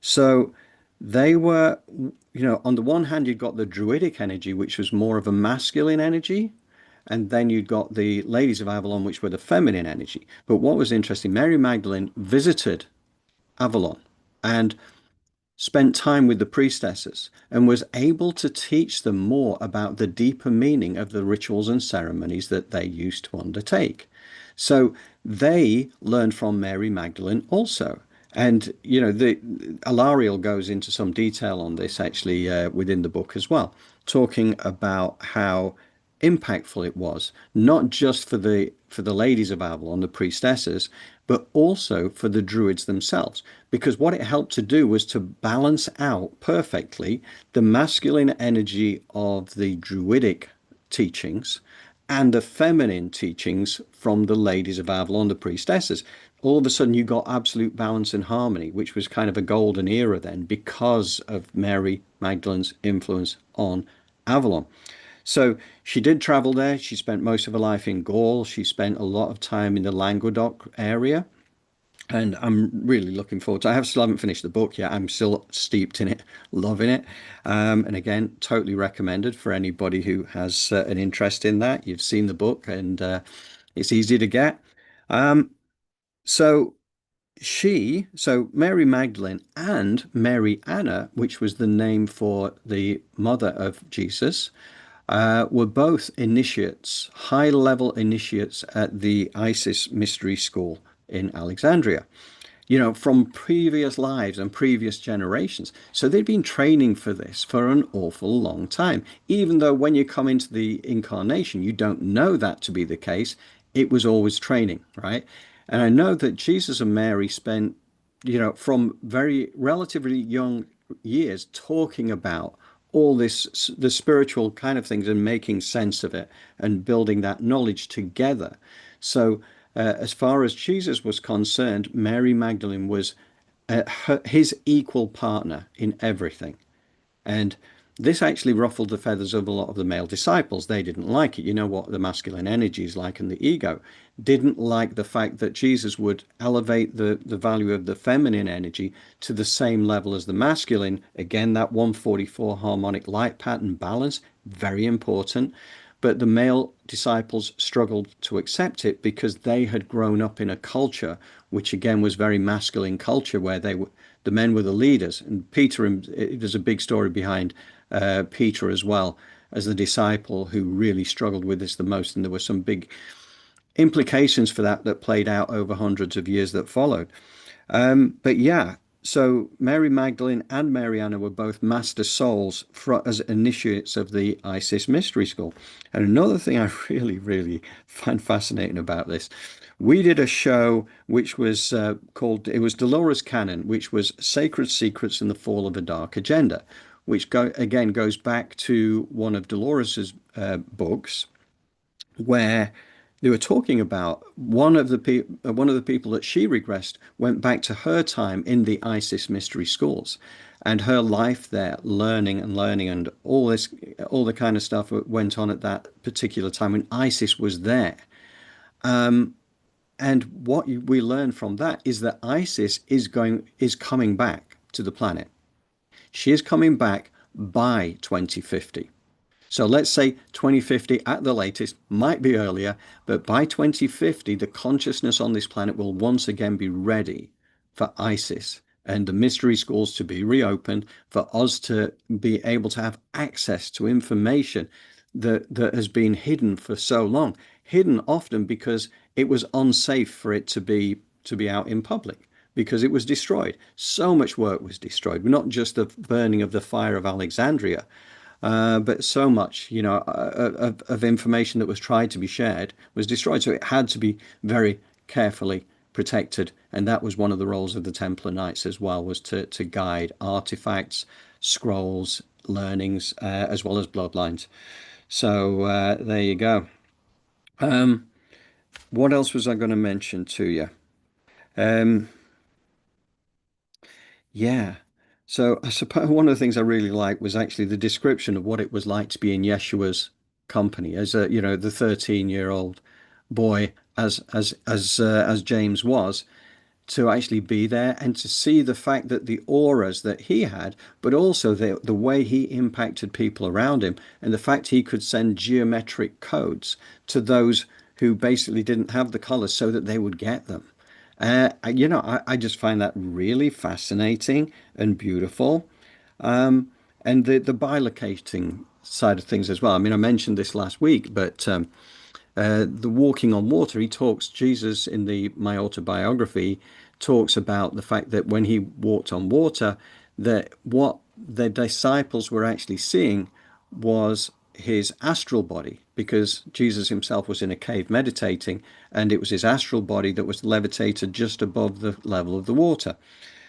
So they were, on the one hand, you've got the Druidic energy, which was more of a masculine energy. And then you'd got the ladies of Avalon, which were the feminine energy. But what was interesting, Mary Magdalene visited Avalon and spent time with the priestesses and was able to teach them more about the deeper meaning of the rituals and ceremonies that they used to undertake. So they learned from Mary Magdalene also. And the Alariel goes into some detail on this actually within the book as well, talking about how impactful it was, not just for the ladies of Avalon, the priestesses, but also for the druids themselves. Because what it helped to do was to balance out perfectly the masculine energy of the druidic teachings and the feminine teachings from the ladies of Avalon, the priestesses. All of a sudden, you got absolute balance and harmony, which was kind of a golden era then because of Mary Magdalene's influence on Avalon. So she did travel there. She spent most of her life in Gaul. She spent a lot of time in the Languedoc area. And I'm really looking forward to. I still haven't finished the book yet. I'm still steeped in it, loving it. And again, totally recommended for anybody who has an interest in that. You've seen the book, and it's easy to get. Um, so so Mary Magdalene and Mary Anna, which was the name for the mother of Jesus, were both initiates, high level initiates at the Isis Mystery School in Alexandria, from previous lives and previous generations. So they'd been training for this for an awful long time. Even though when you come into the incarnation, you don't know that to be the case, it was always training, right? And I know that Jesus and Mary spent from very relatively young years, talking about all this, the spiritual kind of things, and making sense of it and building that knowledge together. So, as far as Jesus was concerned, Mary Magdalene was his equal partner in everything. And this actually ruffled the feathers of a lot of the male disciples. They didn't like it. You know what the masculine energy is like, and the ego didn't like the fact that Jesus would elevate the value of the feminine energy to the same level as the masculine. Again, that 144 harmonic light pattern balance, very important. But the male disciples struggled to accept it because they had grown up in a culture which again was very masculine culture, where the men were the leaders. And Peter, there's a big story behind Peter as well as the disciple who really struggled with this the most, and there were some big implications for that played out over hundreds of years that followed. But yeah, so Mary Magdalene and Mary Anna were both master souls as initiates of the Isis Mystery School. And another thing I really, really find fascinating about this, we did a show which was it was Dolores Cannon, which was Sacred Secrets in the Fall of a Dark Agenda, which again goes back to one of Dolores's books, where they were talking about one of the people that she regressed went back to her time in the ISIS mystery schools, and her life there, learning and learning, and all the kind of stuff that went on at that particular time when ISIS was there. And what we learn from that is that ISIS is coming back to the planet. She is coming back by 2050. So let's say 2050 at the latest, might be earlier, but by 2050, the consciousness on this planet will once again be ready for ISIS and the mystery schools to be reopened, for us to be able to have access to information that has been hidden for so long, hidden often because it was unsafe for it to be out in public, because it was destroyed. So much work was destroyed, not just the burning of the fire of Alexandria, but so much, of information that was tried to be shared was destroyed. So it had to be very carefully protected. And that was one of the roles of the Templar Knights as well, was to guide artifacts, scrolls, learnings, as well as bloodlines. So there you go. What else was I going to mention to you? Um, yeah. So I suppose one of the things I really liked was actually the description of what it was like to be in Yeshua's company as the 13-year-old boy, as James was, to actually be there and to see the fact that the auras that he had, but also the way he impacted people around him, and the fact he could send geometric codes to those who basically didn't have the colors so that they would get them. I just find that really fascinating and beautiful. And the bilocating side of things as well. I mean, I mentioned this last week, but the walking on water, Jesus in my autobiography talks about the fact that when he walked on water, that what the disciples were actually seeing was his astral body, because Jesus himself was in a cave meditating, and it was his astral body that was levitated just above the level of the water.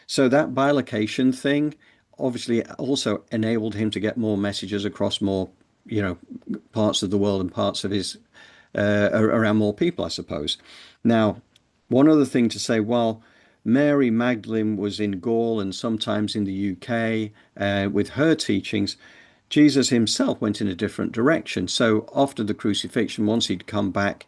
So that bilocation thing obviously also enabled him to get more messages across more, parts of the world and parts of his around more people, I suppose. Now, one other thing to say, while Mary Magdalene was in Gaul and sometimes in the UK with her teachings, Jesus himself went in a different direction. So after the crucifixion, once he'd come back,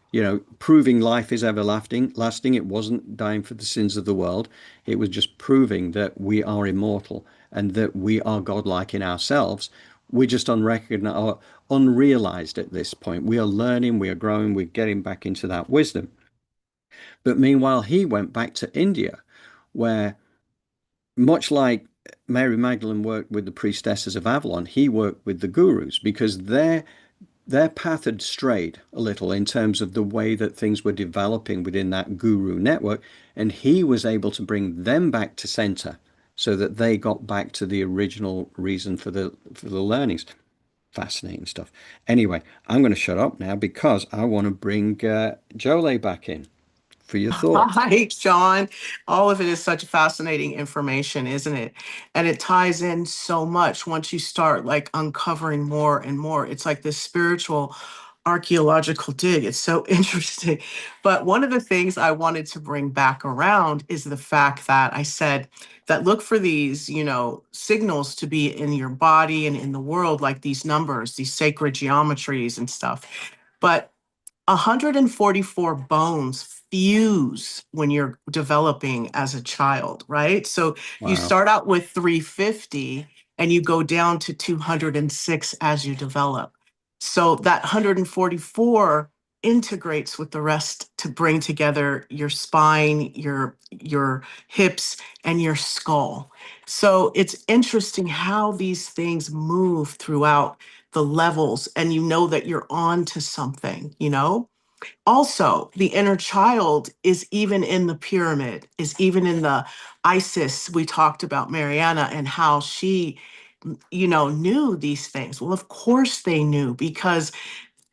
proving life is everlasting, it wasn't dying for the sins of the world. It was just proving that we are immortal and that we are godlike in ourselves. We're just unrecognized or unrealized at this point. We are learning, we are growing, we're getting back into that wisdom. But meanwhile, he went back to India, where, much like Mary Magdalene worked with the priestesses of Avalon, he worked with the gurus, because their path had strayed a little in terms of the way that things were developing within that guru network, and he was able to bring them back to center so that they got back to the original reason for the learnings. Fascinating stuff. Anyway, I'm going to shut up now because I want to bring Jolie back in. for your thoughts. Hi, John. All of it is such fascinating information, isn't it? And it ties in so much once you start like uncovering more and more. It's like this spiritual archaeological dig. It's so interesting. But one of the things I wanted to bring back around is the fact that I said that look for these, signals to be in your body and in the world, like these numbers, these sacred geometries and stuff. But 144 bones fuse when you're developing as a child, right? So you Wow. start out with 350 and you go down to 206 as you develop. So that 144 integrates with the rest to bring together your spine, your hips, and your skull. So it's interesting how these things move throughout the levels, and you know that you're on to something. Also, the inner child is even in the pyramid, is even in the Isis. We talked about Mariana and how she, knew these things. Well, of course they knew, because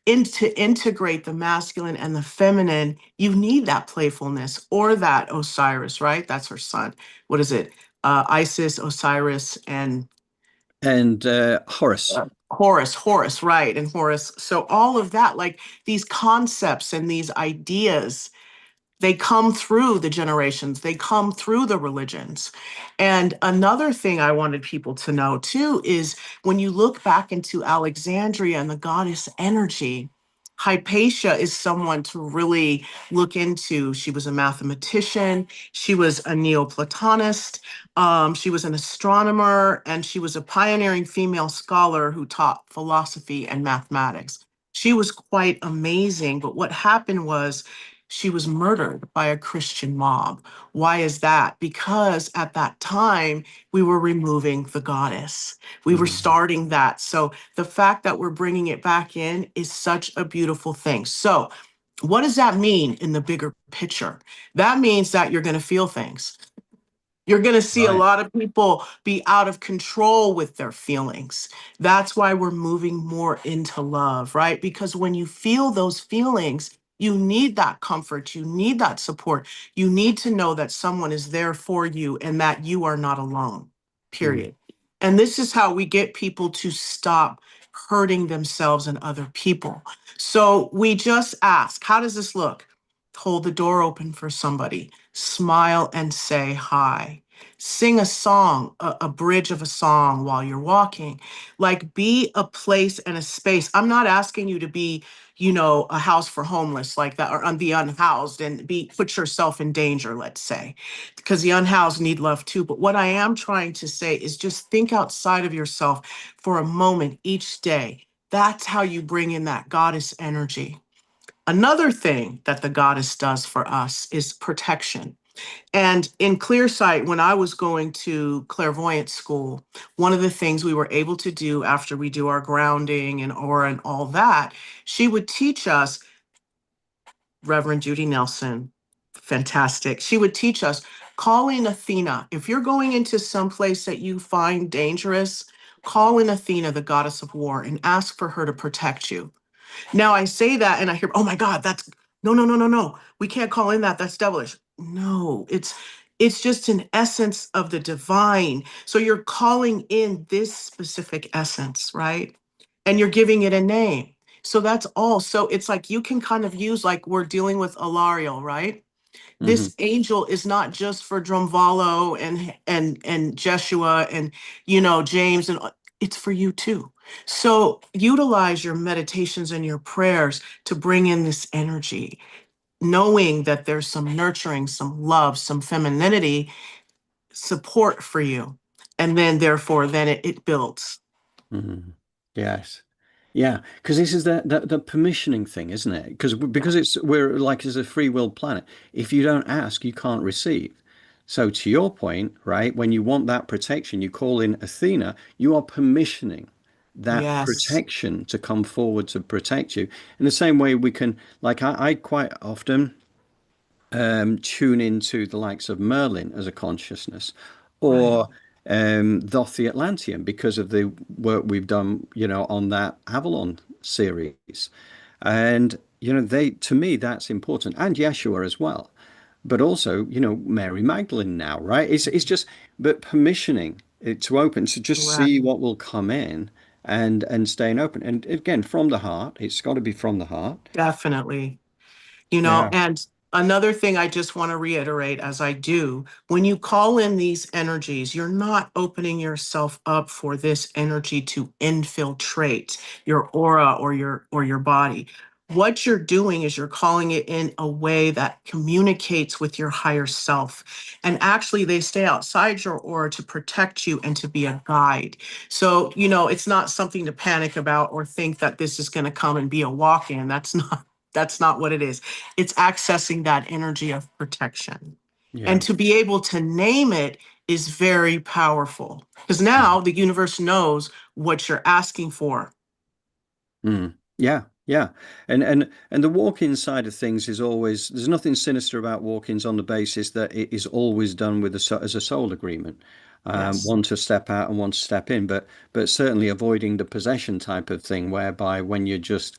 to integrate the masculine and the feminine, you need that playfulness, or that Osiris, right? That's her son. What is it? Isis, Osiris, and And Horace. Horus, right? And Horus. So all of that, like these concepts and these ideas, they come through the generations, they come through the religions. And another thing I wanted people to know too is when you look back into Alexandria and the goddess energy, Hypatia is someone to really look into. She was a mathematician, she was a Neoplatonist, she was an astronomer, and she was a pioneering female scholar who taught philosophy and mathematics. She was quite amazing, but what happened was she was murdered by a Christian mob. Why is that? Because at that time, we were removing the goddess. We were Mm. starting that. So the fact that we're bringing it back in is such a beautiful thing. So, what does that mean in the bigger picture? That means that you're going to feel things. You're going to see a Right. lot of people be out of control with their feelings. That's why we're moving more into love, right? Because when you feel those feelings, you need that comfort, you need that support. You need to know that someone is there for you and that you are not alone, Mm. period. And this is how we get people to stop hurting themselves and other people. So we just ask, how does this look? Hold the door open for somebody, smile and say hi. Sing a song, a bridge of a song while you're walking. Like, be a place and a space. I'm not asking you to be, a house for homeless like that, or be unhoused and put yourself in danger, let's say, because the unhoused need love too. But what I am trying to say is just think outside of yourself for a moment each day. That's how you bring in that goddess energy. Another thing that the goddess does for us is protection. And in clear sight, when I was going to clairvoyant school, one of the things we were able to do after we do our grounding and aura and all that, she would teach us, Reverend Judy Nelson, fantastic. She would teach us, call in Athena. If you're going into some place that you find dangerous, call in Athena, the goddess of war, and ask for her to protect you. Now I say that and I hear, oh my God, that's no, no, no, no, no. We can't call in that. That's devilish. No, it's just an essence of the divine. So you're calling in this specific essence, right? And you're giving it a name. So that's all. So it's like you can kind of use, like we're dealing with Alariel, right? Hmm. This angel is not just for Drumvalo and Jeshua and James, and it's for you too. So utilize your meditations and your prayers to bring in this energy, knowing that there's some nurturing, some love, some femininity support for you. And then therefore then it builds. Hmm. Yes. Yeah, because this is the permissioning thing, isn't it? Because we're like as a free will planet. If you don't ask, you can't receive. So to your point, right, when you want that protection, you call in Athena, you are permissioning that Yes. protection to come forward to protect you. In the same way we can, like I quite often tune into the likes of Merlin as a consciousness, Right. or Thoth the Atlantean because of the work we've done, on that Avalon series. And, they, to me, that's important, and Yeshua as well. But also, Mary Magdalene now, right? It's just, but permissioning it to open, to just Correct. see what will come in, and staying open. And again, from the heart, it's got to be from the heart. Definitely. Yeah. And another thing I just want to reiterate as I do, when you call in these energies, you're not opening yourself up for this energy to infiltrate your aura or your body. What you're doing is you're calling it in a way that communicates with your higher self. And actually, they stay outside your aura to protect you and to be a guide. So, it's not something to panic about or think that this is going to come and be a walk-in. That's not what it is. It's accessing that energy of protection. And Yeah. to be able to name it is very powerful because now the universe knows what you're asking for. Mm. Yeah, yeah. And the walk-in side of things is always, there's nothing sinister about walk-ins on the basis that it is always done with as a soul agreement. Yes, One to step out and one to step in, but certainly avoiding the possession type of thing, whereby when you're just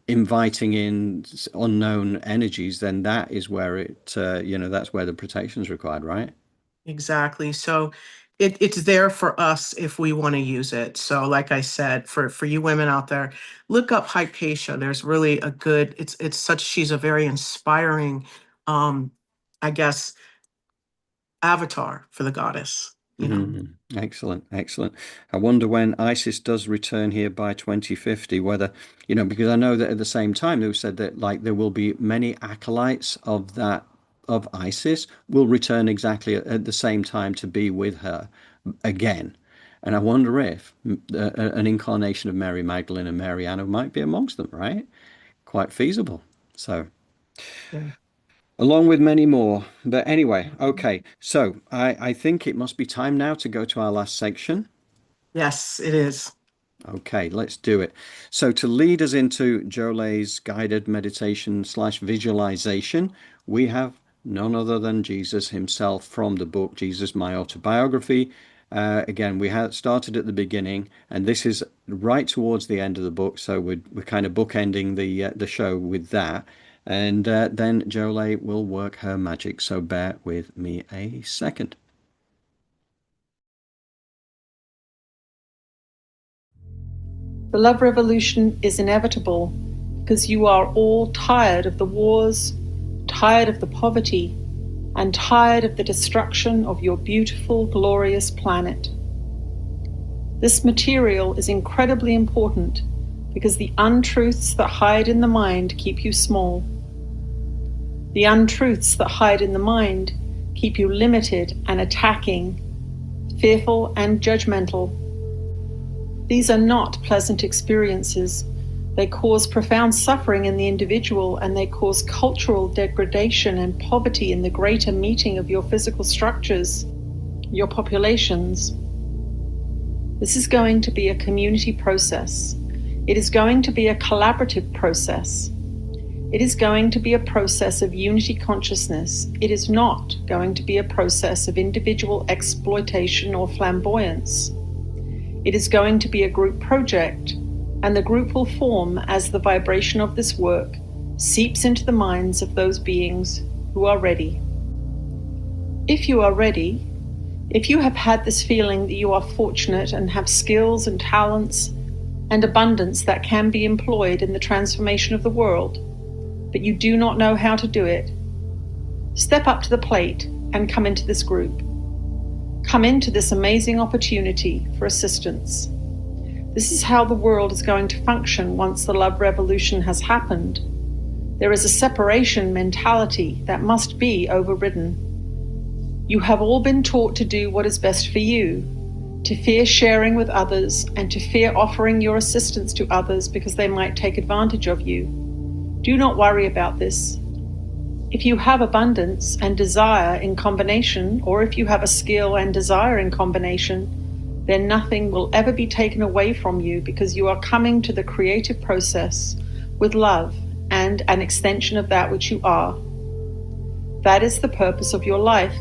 inviting in unknown energies, then that is where that's where the protection is required, right? exactly. So it's there for us if we want to use it. So like I said, for you women out there, look up Hypatia. There's really a good, she's a very inspiring, um, I guess, avatar for the goddess. Excellent, excellent. I wonder when ISIS does return here by 2050, whether, because I know that at the same time they said that like there will be many acolytes of ISIS will return exactly at the same time to be with her again. And I wonder if an incarnation of Mary Magdalene and Mary Anna might be amongst them, right? Quite feasible. So, Yeah. along with many more. But anyway, okay. So I think it must be time now to go to our last section. Yes, it is. Okay, let's do it. So to lead us into Jole's guided meditation slash visualization, we have none other than Jesus himself from the book Jesus, My Autobiography. Again, we had started at the beginning, and this is right towards the end of the book, so we're kind of bookending the show with that. And then Jole will work her magic. So bear with me a second. The love revolution is inevitable because you are all tired of the wars, tired of the poverty, and tired of the destruction of your beautiful, glorious planet. This material is incredibly important because the untruths that hide in the mind keep you small. The untruths that hide in the mind keep you limited and attacking, fearful and judgmental. These are not pleasant experiences. They cause profound suffering in the individual, and they cause cultural degradation and poverty in the greater meeting of your physical structures, your populations. This is going to be a community process. It is going to be a collaborative process. It is going to be a process of unity consciousness. It is not going to be a process of individual exploitation or flamboyance. It is going to be a group project, and the group will form as the vibration of this work seeps into the minds of those beings who are ready. If you are ready, if you have had this feeling that you are fortunate and have skills and talents and abundance that can be employed in the transformation of the world, but you do not know how to do it, step up to the plate and come into this group. Come into this amazing opportunity for assistance. This is how the world is going to function once the love revolution has happened. There is a separation mentality that must be overridden. You have all been taught to do what is best for you, to fear sharing with others, and to fear offering your assistance to others because they might take advantage of you. Do not worry about this. If you have abundance and desire in combination, or if you have a skill and desire in combination, then nothing will ever be taken away from you because you are coming to the creative process with love and an extension of that which you are. That is the purpose of your life,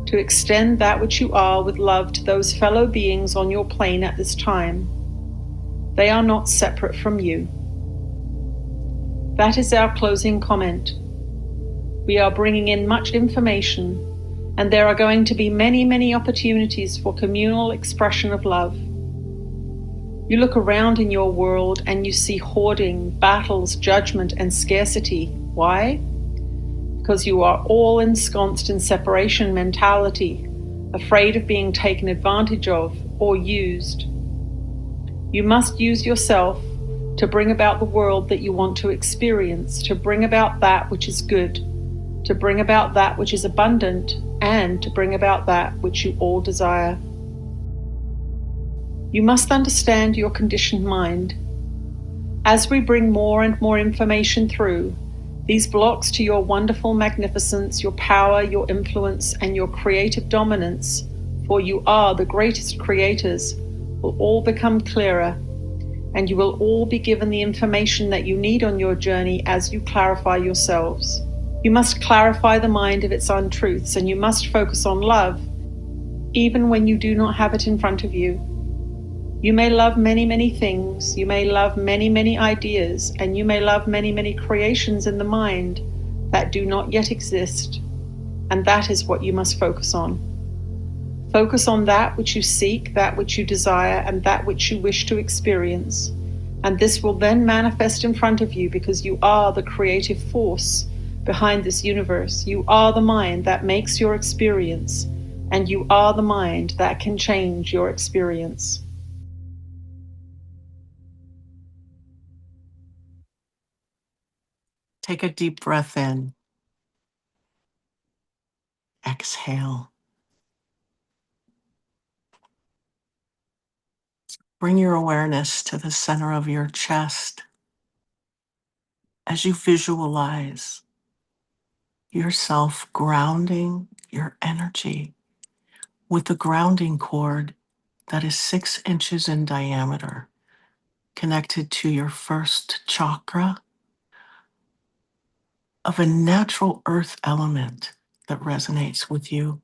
to extend that which you are with love to those fellow beings on your plane at this time. They are not separate from you. That is our closing comment. We are bringing in much information, and there are going to be many, many opportunities for communal expression of love. You look around in your world and you see hoarding, battles, judgment, and scarcity. Why? Because you are all ensconced in separation mentality, afraid of being taken advantage of or used. You must use yourself to bring about the world that you want to experience, to bring about that which is good, to bring about that which is abundant, and to bring about that which you all desire. You must understand your conditioned mind. As we bring more and more information through, these blocks to your wonderful magnificence, your power, your influence, and your creative dominance, for you are the greatest creators, will all become clearer, and you will all be given the information that you need on your journey as you clarify yourselves. You must clarify the mind of its untruths, and you must focus on love, even when you do not have it in front of you. You may love many, many things, you may love many, many ideas, and you may love many, many creations in the mind that do not yet exist, and that is what you must focus on. Focus on that which you seek, that which you desire, and that which you wish to experience, and this will then manifest in front of you because you are the creative force behind this universe. You are the mind that makes your experience, and you are the mind that can change your experience. Take a deep breath in. Exhale. Bring your awareness to the center of your chest as you visualize yourself grounding your energy with the grounding cord that is 6 inches in diameter, connected to your first chakra of a natural earth element that resonates with you.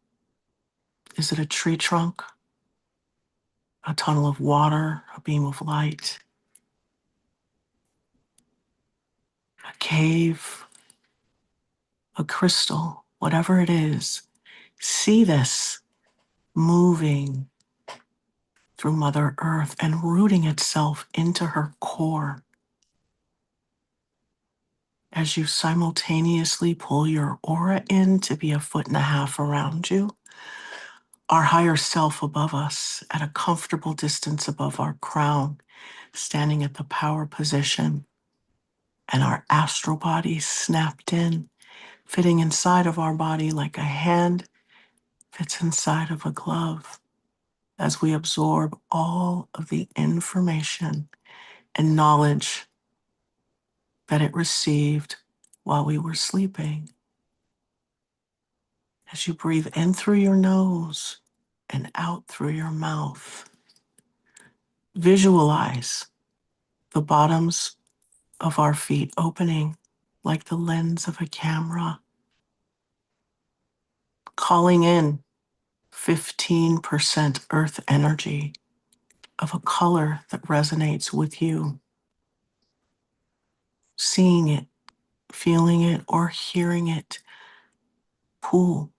Is it a tree trunk, a tunnel of water, a beam of light, a cave, a crystal, whatever it is? See this moving through Mother Earth and rooting itself into her core as you simultaneously pull your aura in to be 1.5 feet around you, our higher self above us at a comfortable distance above our crown, standing at the power position, and our astral body snapped in, fitting inside of our body like a hand fits inside of a glove as we absorb all of the information and knowledge that it received while we were sleeping. As you breathe in through your nose and out through your mouth, visualize the bottoms of our feet opening like the lens of a camera, calling in 15% earth energy of a color that resonates with you, seeing it, feeling it, or hearing it pool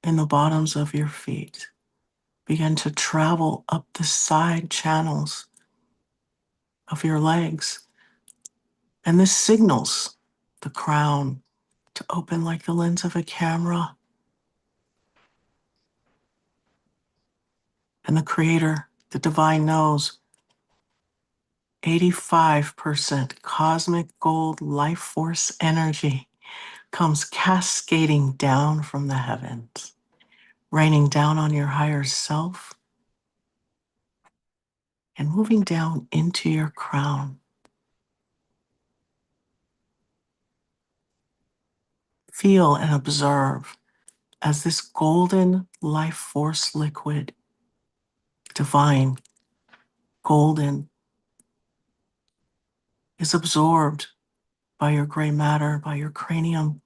in the bottoms of your feet. Begin to travel up the side channels of your legs. And this signals the crown to open like the lens of a camera. And the Creator, the divine, knows 85% cosmic gold life force energy comes cascading down from the heavens, raining down on your higher self and moving down into your crown. Feel and observe as this golden life force liquid, divine, golden, is absorbed by your gray matter, by your cranium.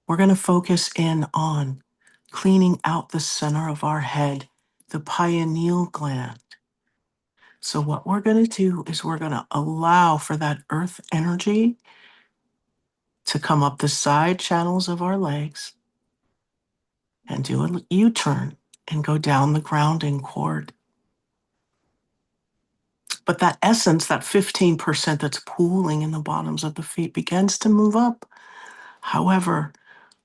We're going to focus in on cleaning out the center of our head, the pineal gland, So what we're going to do is we're going to allow for that earth energy to come up the side channels of our legs and do a U-turn and go down the grounding cord. But that essence, that 15% that's pooling in the bottoms of the feet, begins to move up. However,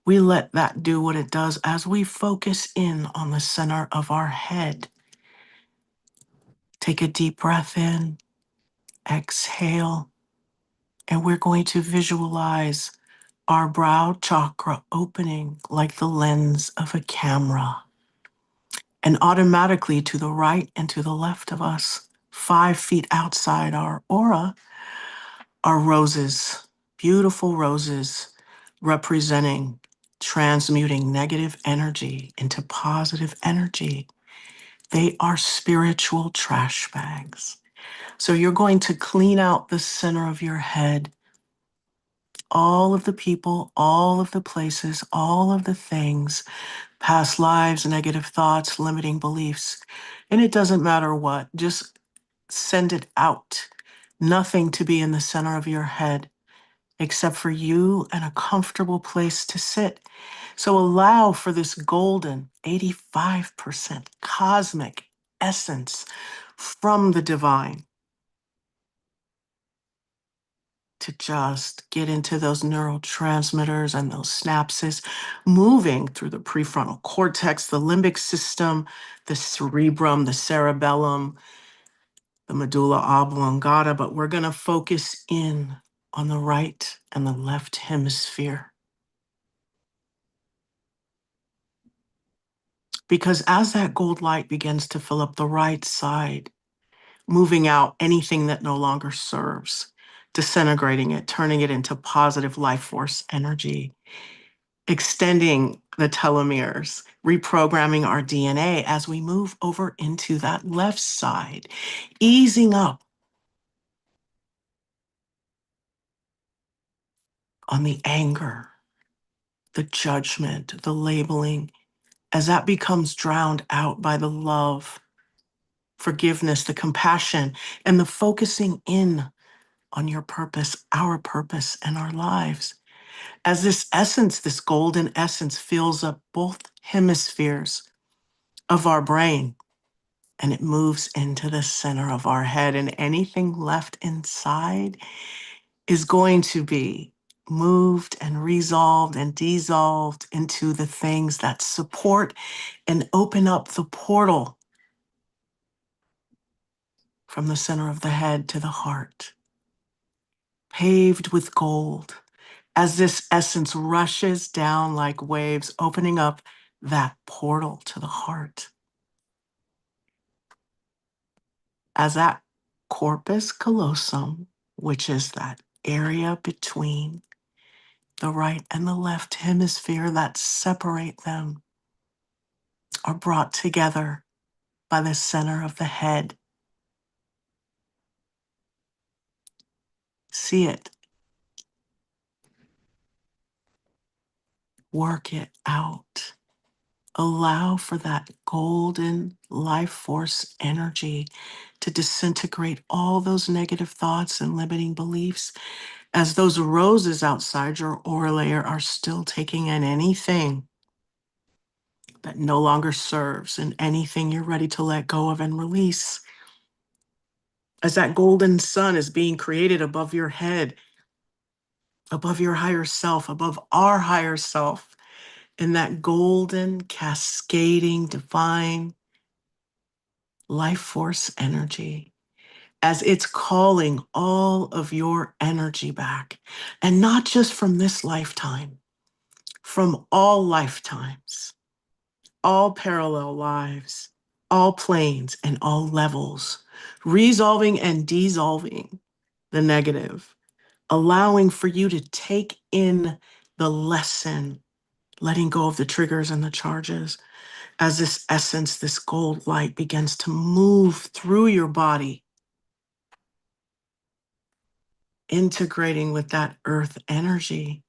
we let that do what it does as we focus in on the center of our head. Take a deep breath in, exhale, and we're going to visualize our brow chakra opening like the lens of a camera. And automatically to the right and to the left of us, 5 feet outside our aura, are roses, beautiful roses representing transmuting negative energy into positive energy. They are spiritual trash bags. So you're going to clean out the center of your head, all of the people, all of the places, all of the things, past lives, negative thoughts, limiting beliefs. And it doesn't matter what, just send it out. Nothing to be in the center of your head except for you and a comfortable place to sit. So allow for this golden 85% cosmic essence from the divine to just get into those neurotransmitters and those synapses, moving through the prefrontal cortex, the limbic system, the cerebrum, the cerebellum, the medulla oblongata, but we're going to focus in on the right and the left hemisphere. Because as that gold light begins to fill up the right side, moving out anything that no longer serves, disintegrating it, turning it into positive life force energy, extending the telomeres, reprogramming our DNA as we move over into that left side, easing up on the anger, the judgment, the labeling, as that becomes drowned out by the love, forgiveness, the compassion, and the focusing in on your purpose, our purpose, and our lives. As this essence, this golden essence, fills up both hemispheres of our brain, and it moves into the center of our head, and anything left inside is going to be moved and resolved and dissolved into the things that support and open up the portal from the center of the head to the heart, paved with gold, as this essence rushes down like waves, opening up that portal to the heart. As that corpus callosum, which is that area between the right and the left hemisphere that separate them, are brought together by the center of the head. See it. Work it out. Allow for that golden life force energy to disintegrate all those negative thoughts and limiting beliefs, as those roses outside your aura layer are still taking in anything that no longer serves and anything you're ready to let go of and release. As that golden sun is being created above your head, above your higher self, above our higher self, in that golden, cascading, divine life force energy, as it's calling all of your energy back, and not just from this lifetime, from all lifetimes, all parallel lives, all planes, and all levels, resolving and dissolving the negative, allowing for you to take in the lesson, letting go of the triggers and the charges, as this essence, this gold light begins to move through your body, integrating with that earth energy,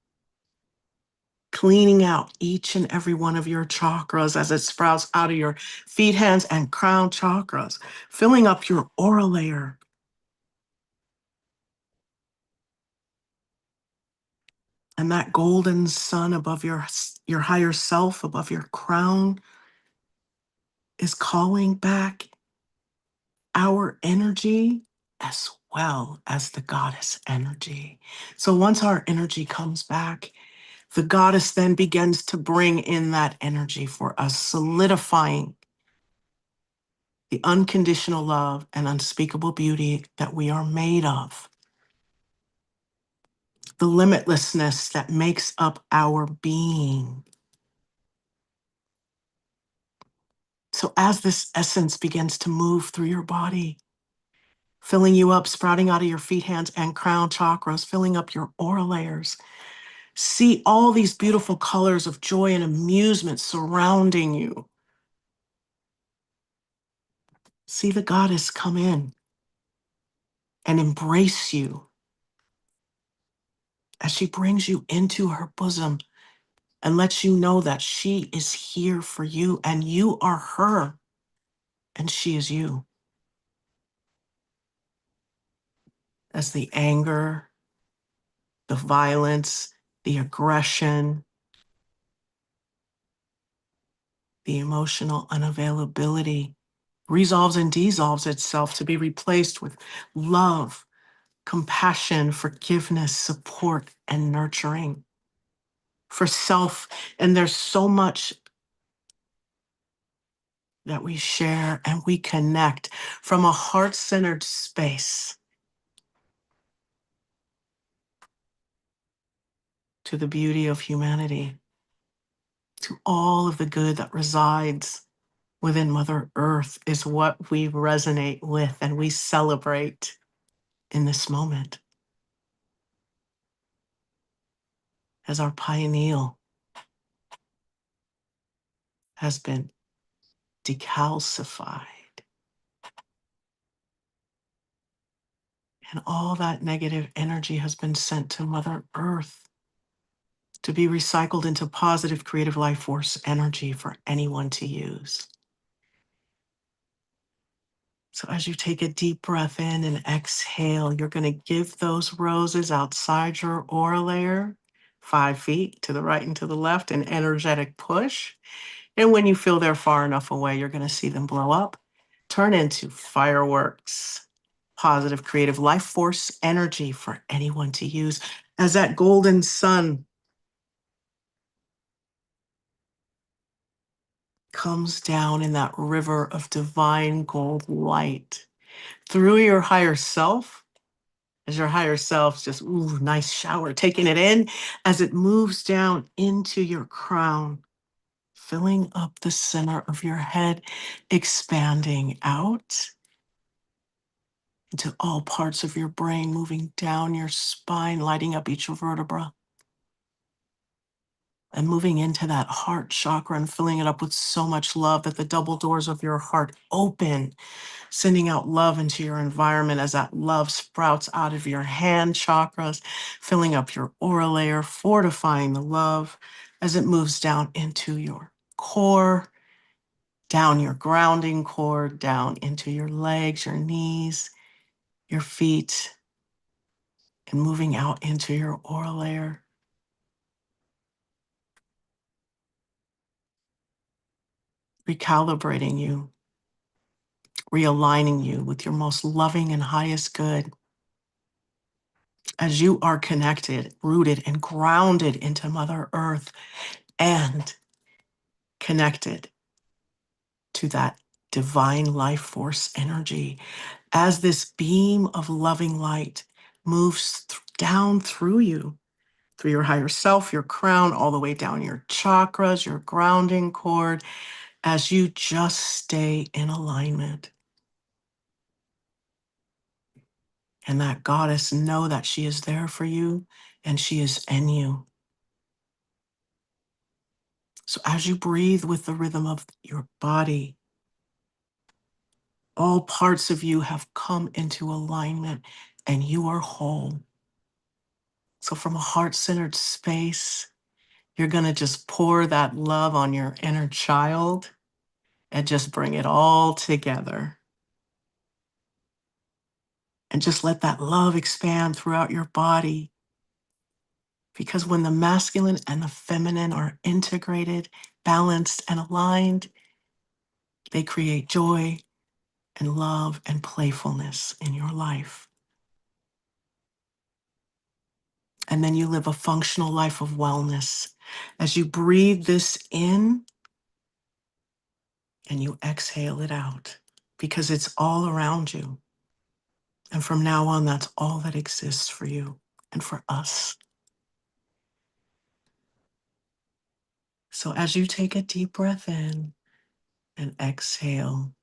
cleaning out each and every one of your chakras as it sprouts out of your feet, hands, and crown chakras, filling up your aura layer. And that golden sun above your higher self, above your crown, is calling back our energy as well as the goddess energy. So once our energy comes back, the goddess then begins to bring in that energy for us, solidifying the unconditional love and unspeakable beauty that we are made of, the limitlessness that makes up our being. So as this essence begins to move through your body, filling you up, sprouting out of your feet, hands, and crown chakras, filling up your aura layers, see all these beautiful colors of joy and amusement surrounding you. See the goddess come in and embrace you as she brings you into her bosom and lets you know that she is here for you and you are her and she is you. As the anger, the violence, the aggression, the emotional unavailability resolves and dissolves itself to be replaced with love, compassion, forgiveness, support, and nurturing for self. And there's so much that we share and we connect from a heart-centered space to the beauty of humanity, to all of the good that resides within Mother Earth is what we resonate with and we celebrate in this moment as our pineal has been decalcified and all that negative energy has been sent to Mother Earth to be recycled into positive creative life force energy for anyone to use. So as you take a deep breath in and exhale, you're going to give those roses outside your aura layer 5 feet to the right and to the left, an energetic push. And when you feel they're far enough away, you're going to see them blow up, turn into fireworks, positive creative life force energy for anyone to use as that golden sun comes down in that river of divine gold light through your higher self, as your higher self's just, ooh, nice shower, taking it in as it moves down into your crown, filling up the center of your head, expanding out into all parts of your brain, moving down your spine, lighting up each vertebra, and moving into that heart chakra and filling it up with so much love that the double doors of your heart open, sending out love into your environment as that love sprouts out of your hand chakras, filling up your aura layer, fortifying the love as it moves down into your core, down your grounding cord, down into your legs, your knees, your feet, and moving out into your aura layer. Recalibrating you, realigning you with your most loving and highest good as you are connected, rooted, and grounded into Mother Earth and connected to that divine life force energy as this beam of loving light moves down through you, through your higher self, your crown, all the way down your chakras, your grounding cord, as you just stay in alignment. And that goddess, know that she is there for you and she is in you. So as you breathe with the rhythm of your body, all parts of you have come into alignment and you are whole. So from a heart-centered space, You're going to just pour that love on your inner child and just bring it all together. And just let that love expand throughout your body. Because when the masculine and the feminine are integrated, balanced, and aligned, they create joy and love and playfulness in your life. And then you live a functional life of wellness. As you breathe this in and you exhale it out, because it's all around you. And from now on, that's all that exists for you and for us. So as you take a deep breath in and exhale,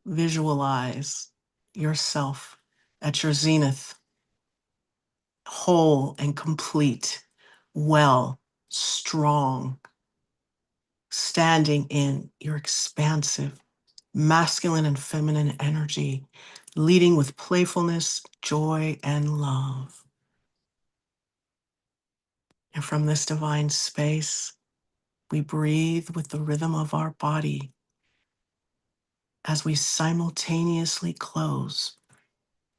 visualize yourself at your zenith, whole and complete, well, strong, standing in your expansive masculine and feminine energy, leading with playfulness, joy, and love. And from this divine space, we breathe with the rhythm of our body as we simultaneously close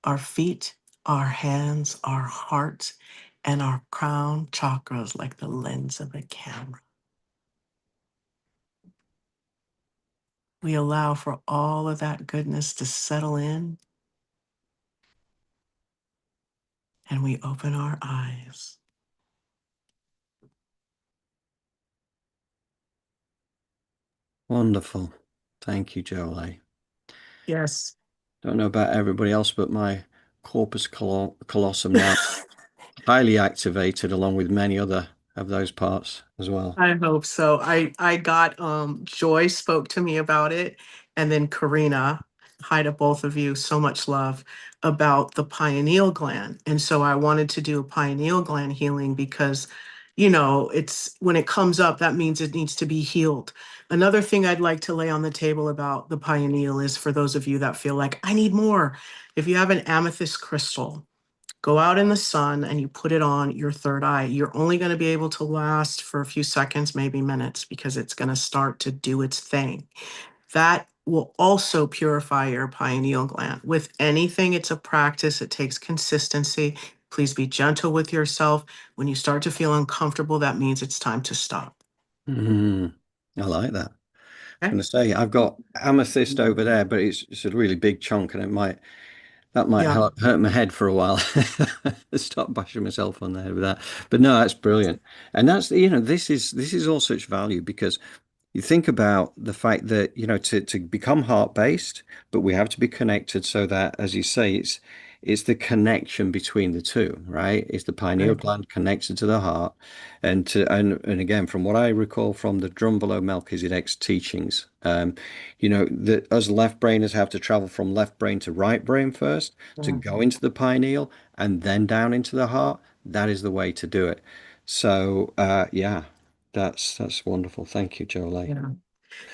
our feet, our hands, our heart, and our crown chakras like the lens of a camera. We allow for all of that goodness to settle in, and we open our eyes. Wonderful. Thank you, Jolie. Yes. Don't know about everybody else, but my corpus callosum now highly activated along with many other of those parts as well. I hope so. I got Joy spoke to me about it, and then Karina, hi to both of you, so much love about the pineal gland. And so I wanted to do a pineal gland healing because, it's when it comes up, that means it needs to be healed. Another thing I'd like to lay on the table about the pineal is for those of you that feel like I need more. If you have an amethyst crystal, go out in the sun and you put it on your third eye. You're only going to be able to last for a few seconds, maybe minutes, because it's going to start to do its thing. That will also purify your pineal gland. With anything, it's a practice. It takes consistency. Please be gentle with yourself. When you start to feel uncomfortable, that means it's time to stop. Mm, I like that. I was Okay? going to say I've got amethyst over there, but it's a really big chunk, and that might Yeah. hurt my head for a while. Stop bashing myself on the head with that. But no, that's brilliant, and that's this is all such value because you think about the fact that to become heart based, but we have to be connected so that, as you say, it's the connection between the two, right? It's the pineal Right. gland connected to the heart, and again, from what I recall from the drum below Melchizedek's teachings, that us left brainers have to travel from left brain to right brain first to Yeah. go into the pineal and then down into the heart. That is the way to do it. So, yeah. That's wonderful. Thank you, Jolie. Yeah.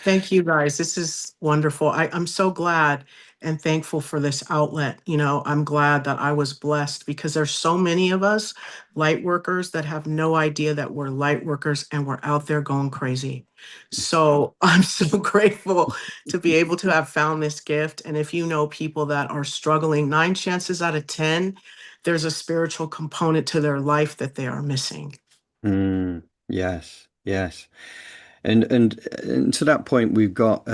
Thank you guys. This is wonderful. I'm so glad and thankful for this outlet. I'm glad that I was blessed because there's so many of us light workers that have no idea that we're light workers and we're out there going crazy. So I'm so grateful to be able to have found this gift. And if you know people that are struggling, 9 chances out of 10, there's a spiritual component to their life that they are missing. Yes, yes. And to that point, we've got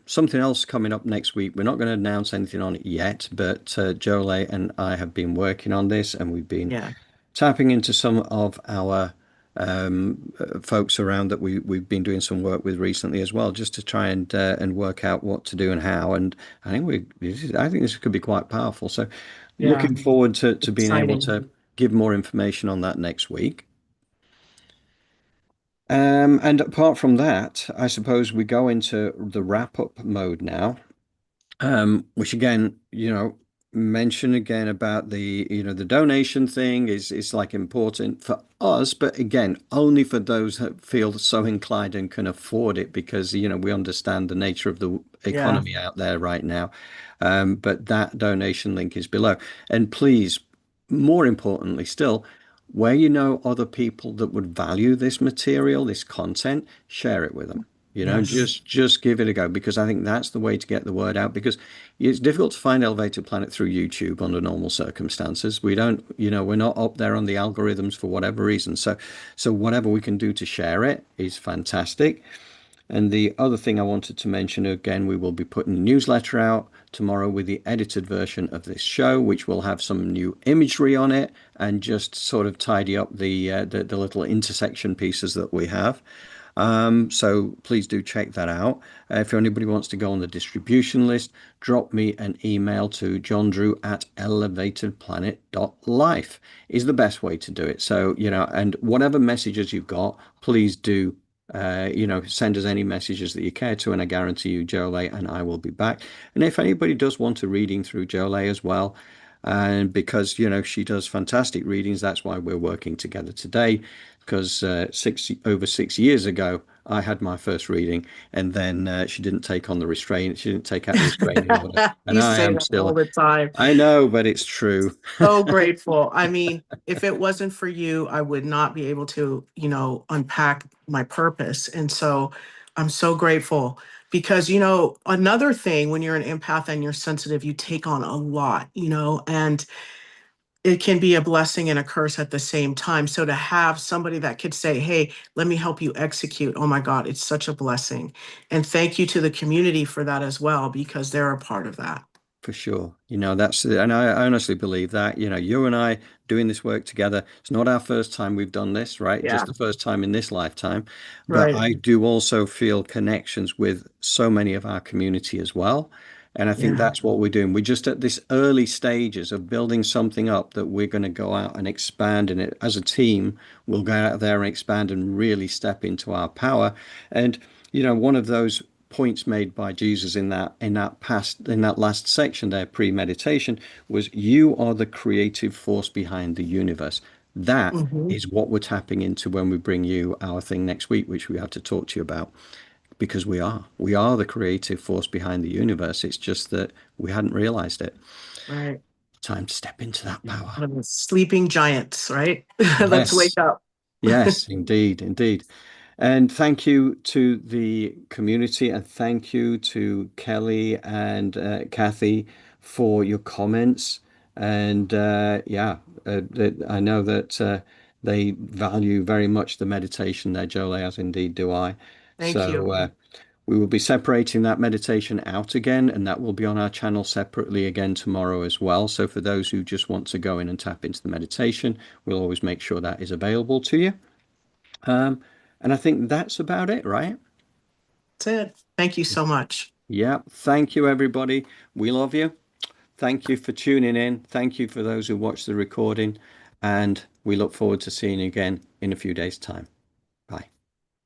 something else coming up next week. We're not going to announce anything on it yet, but Jolie and I have been working on this, and we've been Yeah. tapping into some of our folks around that we've been doing some work with recently as well, just to try and work out what to do and how. And I think this could be quite powerful. So, Yeah. looking forward to being able Exciting. to give more information on that next week. And apart from that, I suppose we go into the wrap up mode now, which again, mention again about the donation thing is like important for us, but again, only for those that feel so inclined and can afford it because, we understand the nature of the Yeah. economy out there right now. But that donation link is below. And please, more importantly still, where you know other people that would value this material, this content, share it with them. You know, Yes. just give it a go, because I think that's the way to get the word out, because it's difficult to find Elevated Planet through YouTube under normal circumstances. We don't, we're not up there on the algorithms for whatever reason. So whatever we can do to share it is fantastic. And the other thing I wanted to mention again, we will be putting a newsletter out tomorrow with the edited version of this show, which will have some new imagery on it and just sort of tidy up the little intersection pieces that we have. So please do check that out. If anybody wants to go on the distribution list, drop me an email to johndrew@elevatedplanet.life is the best way to do it. So, and whatever messages you've got, please do send us any messages that you care to, and I guarantee you, Jolay and I will be back. And if anybody does want a reading through Jolay as well, and because she does fantastic readings, that's why we're working together today. Because over 6 years ago, I had my first reading, and then she didn't take on the restraint. She didn't take out the restraining order, and You I say am that all still. the time. I know, but it's true. So grateful. I mean, if it wasn't for you, I would not be able to, unpack my purpose. And so I'm so grateful because, another thing when you're an empath and you're sensitive, you take on a lot, and it can be a blessing and a curse at the same time. So to have somebody that could say, hey, let me help you execute. Oh my God, it's such a blessing. And thank you to the community for that as well, because they're a part of that. For sure. And I honestly believe that, you and I doing this work together, it's not our first time we've done this, right? Yeah, Just the first time in this lifetime. But right. I do also feel connections with so many of our community as well. And I think Yeah. that's what we're doing. We're just at this early stages of building something up that we're going to go out and expand. And it, as a team, we'll go out there and expand and really step into our power. And, one of those points made by Jesus in that last section there, pre-meditation, was you are the creative force behind the universe. That Hmm. is what we're tapping into when we bring you our thing next week, which we have to talk to you about, because we are the creative force behind the universe. It's just that we hadn't realized it. Right. Time to step into that power. One of the sleeping giants, right? Let's Yes. wake up. Yes, indeed, indeed. And thank you to the community, and thank you to Kelly and Kathy for your comments. And I know that they value very much the meditation there, Jolie, as indeed do I. Thank So you. we will be separating that meditation out again, and that will be on our channel separately again tomorrow as well. So for those who just want to go in and tap into the meditation, we'll always make sure that is available to you. Um, and I think that's about it, right? That's it. Thank you so much. Yeah. Thank you, everybody. We love you. Thank you for tuning in. Thank you for those who watch the recording. And we look forward to seeing you again in a few days' time.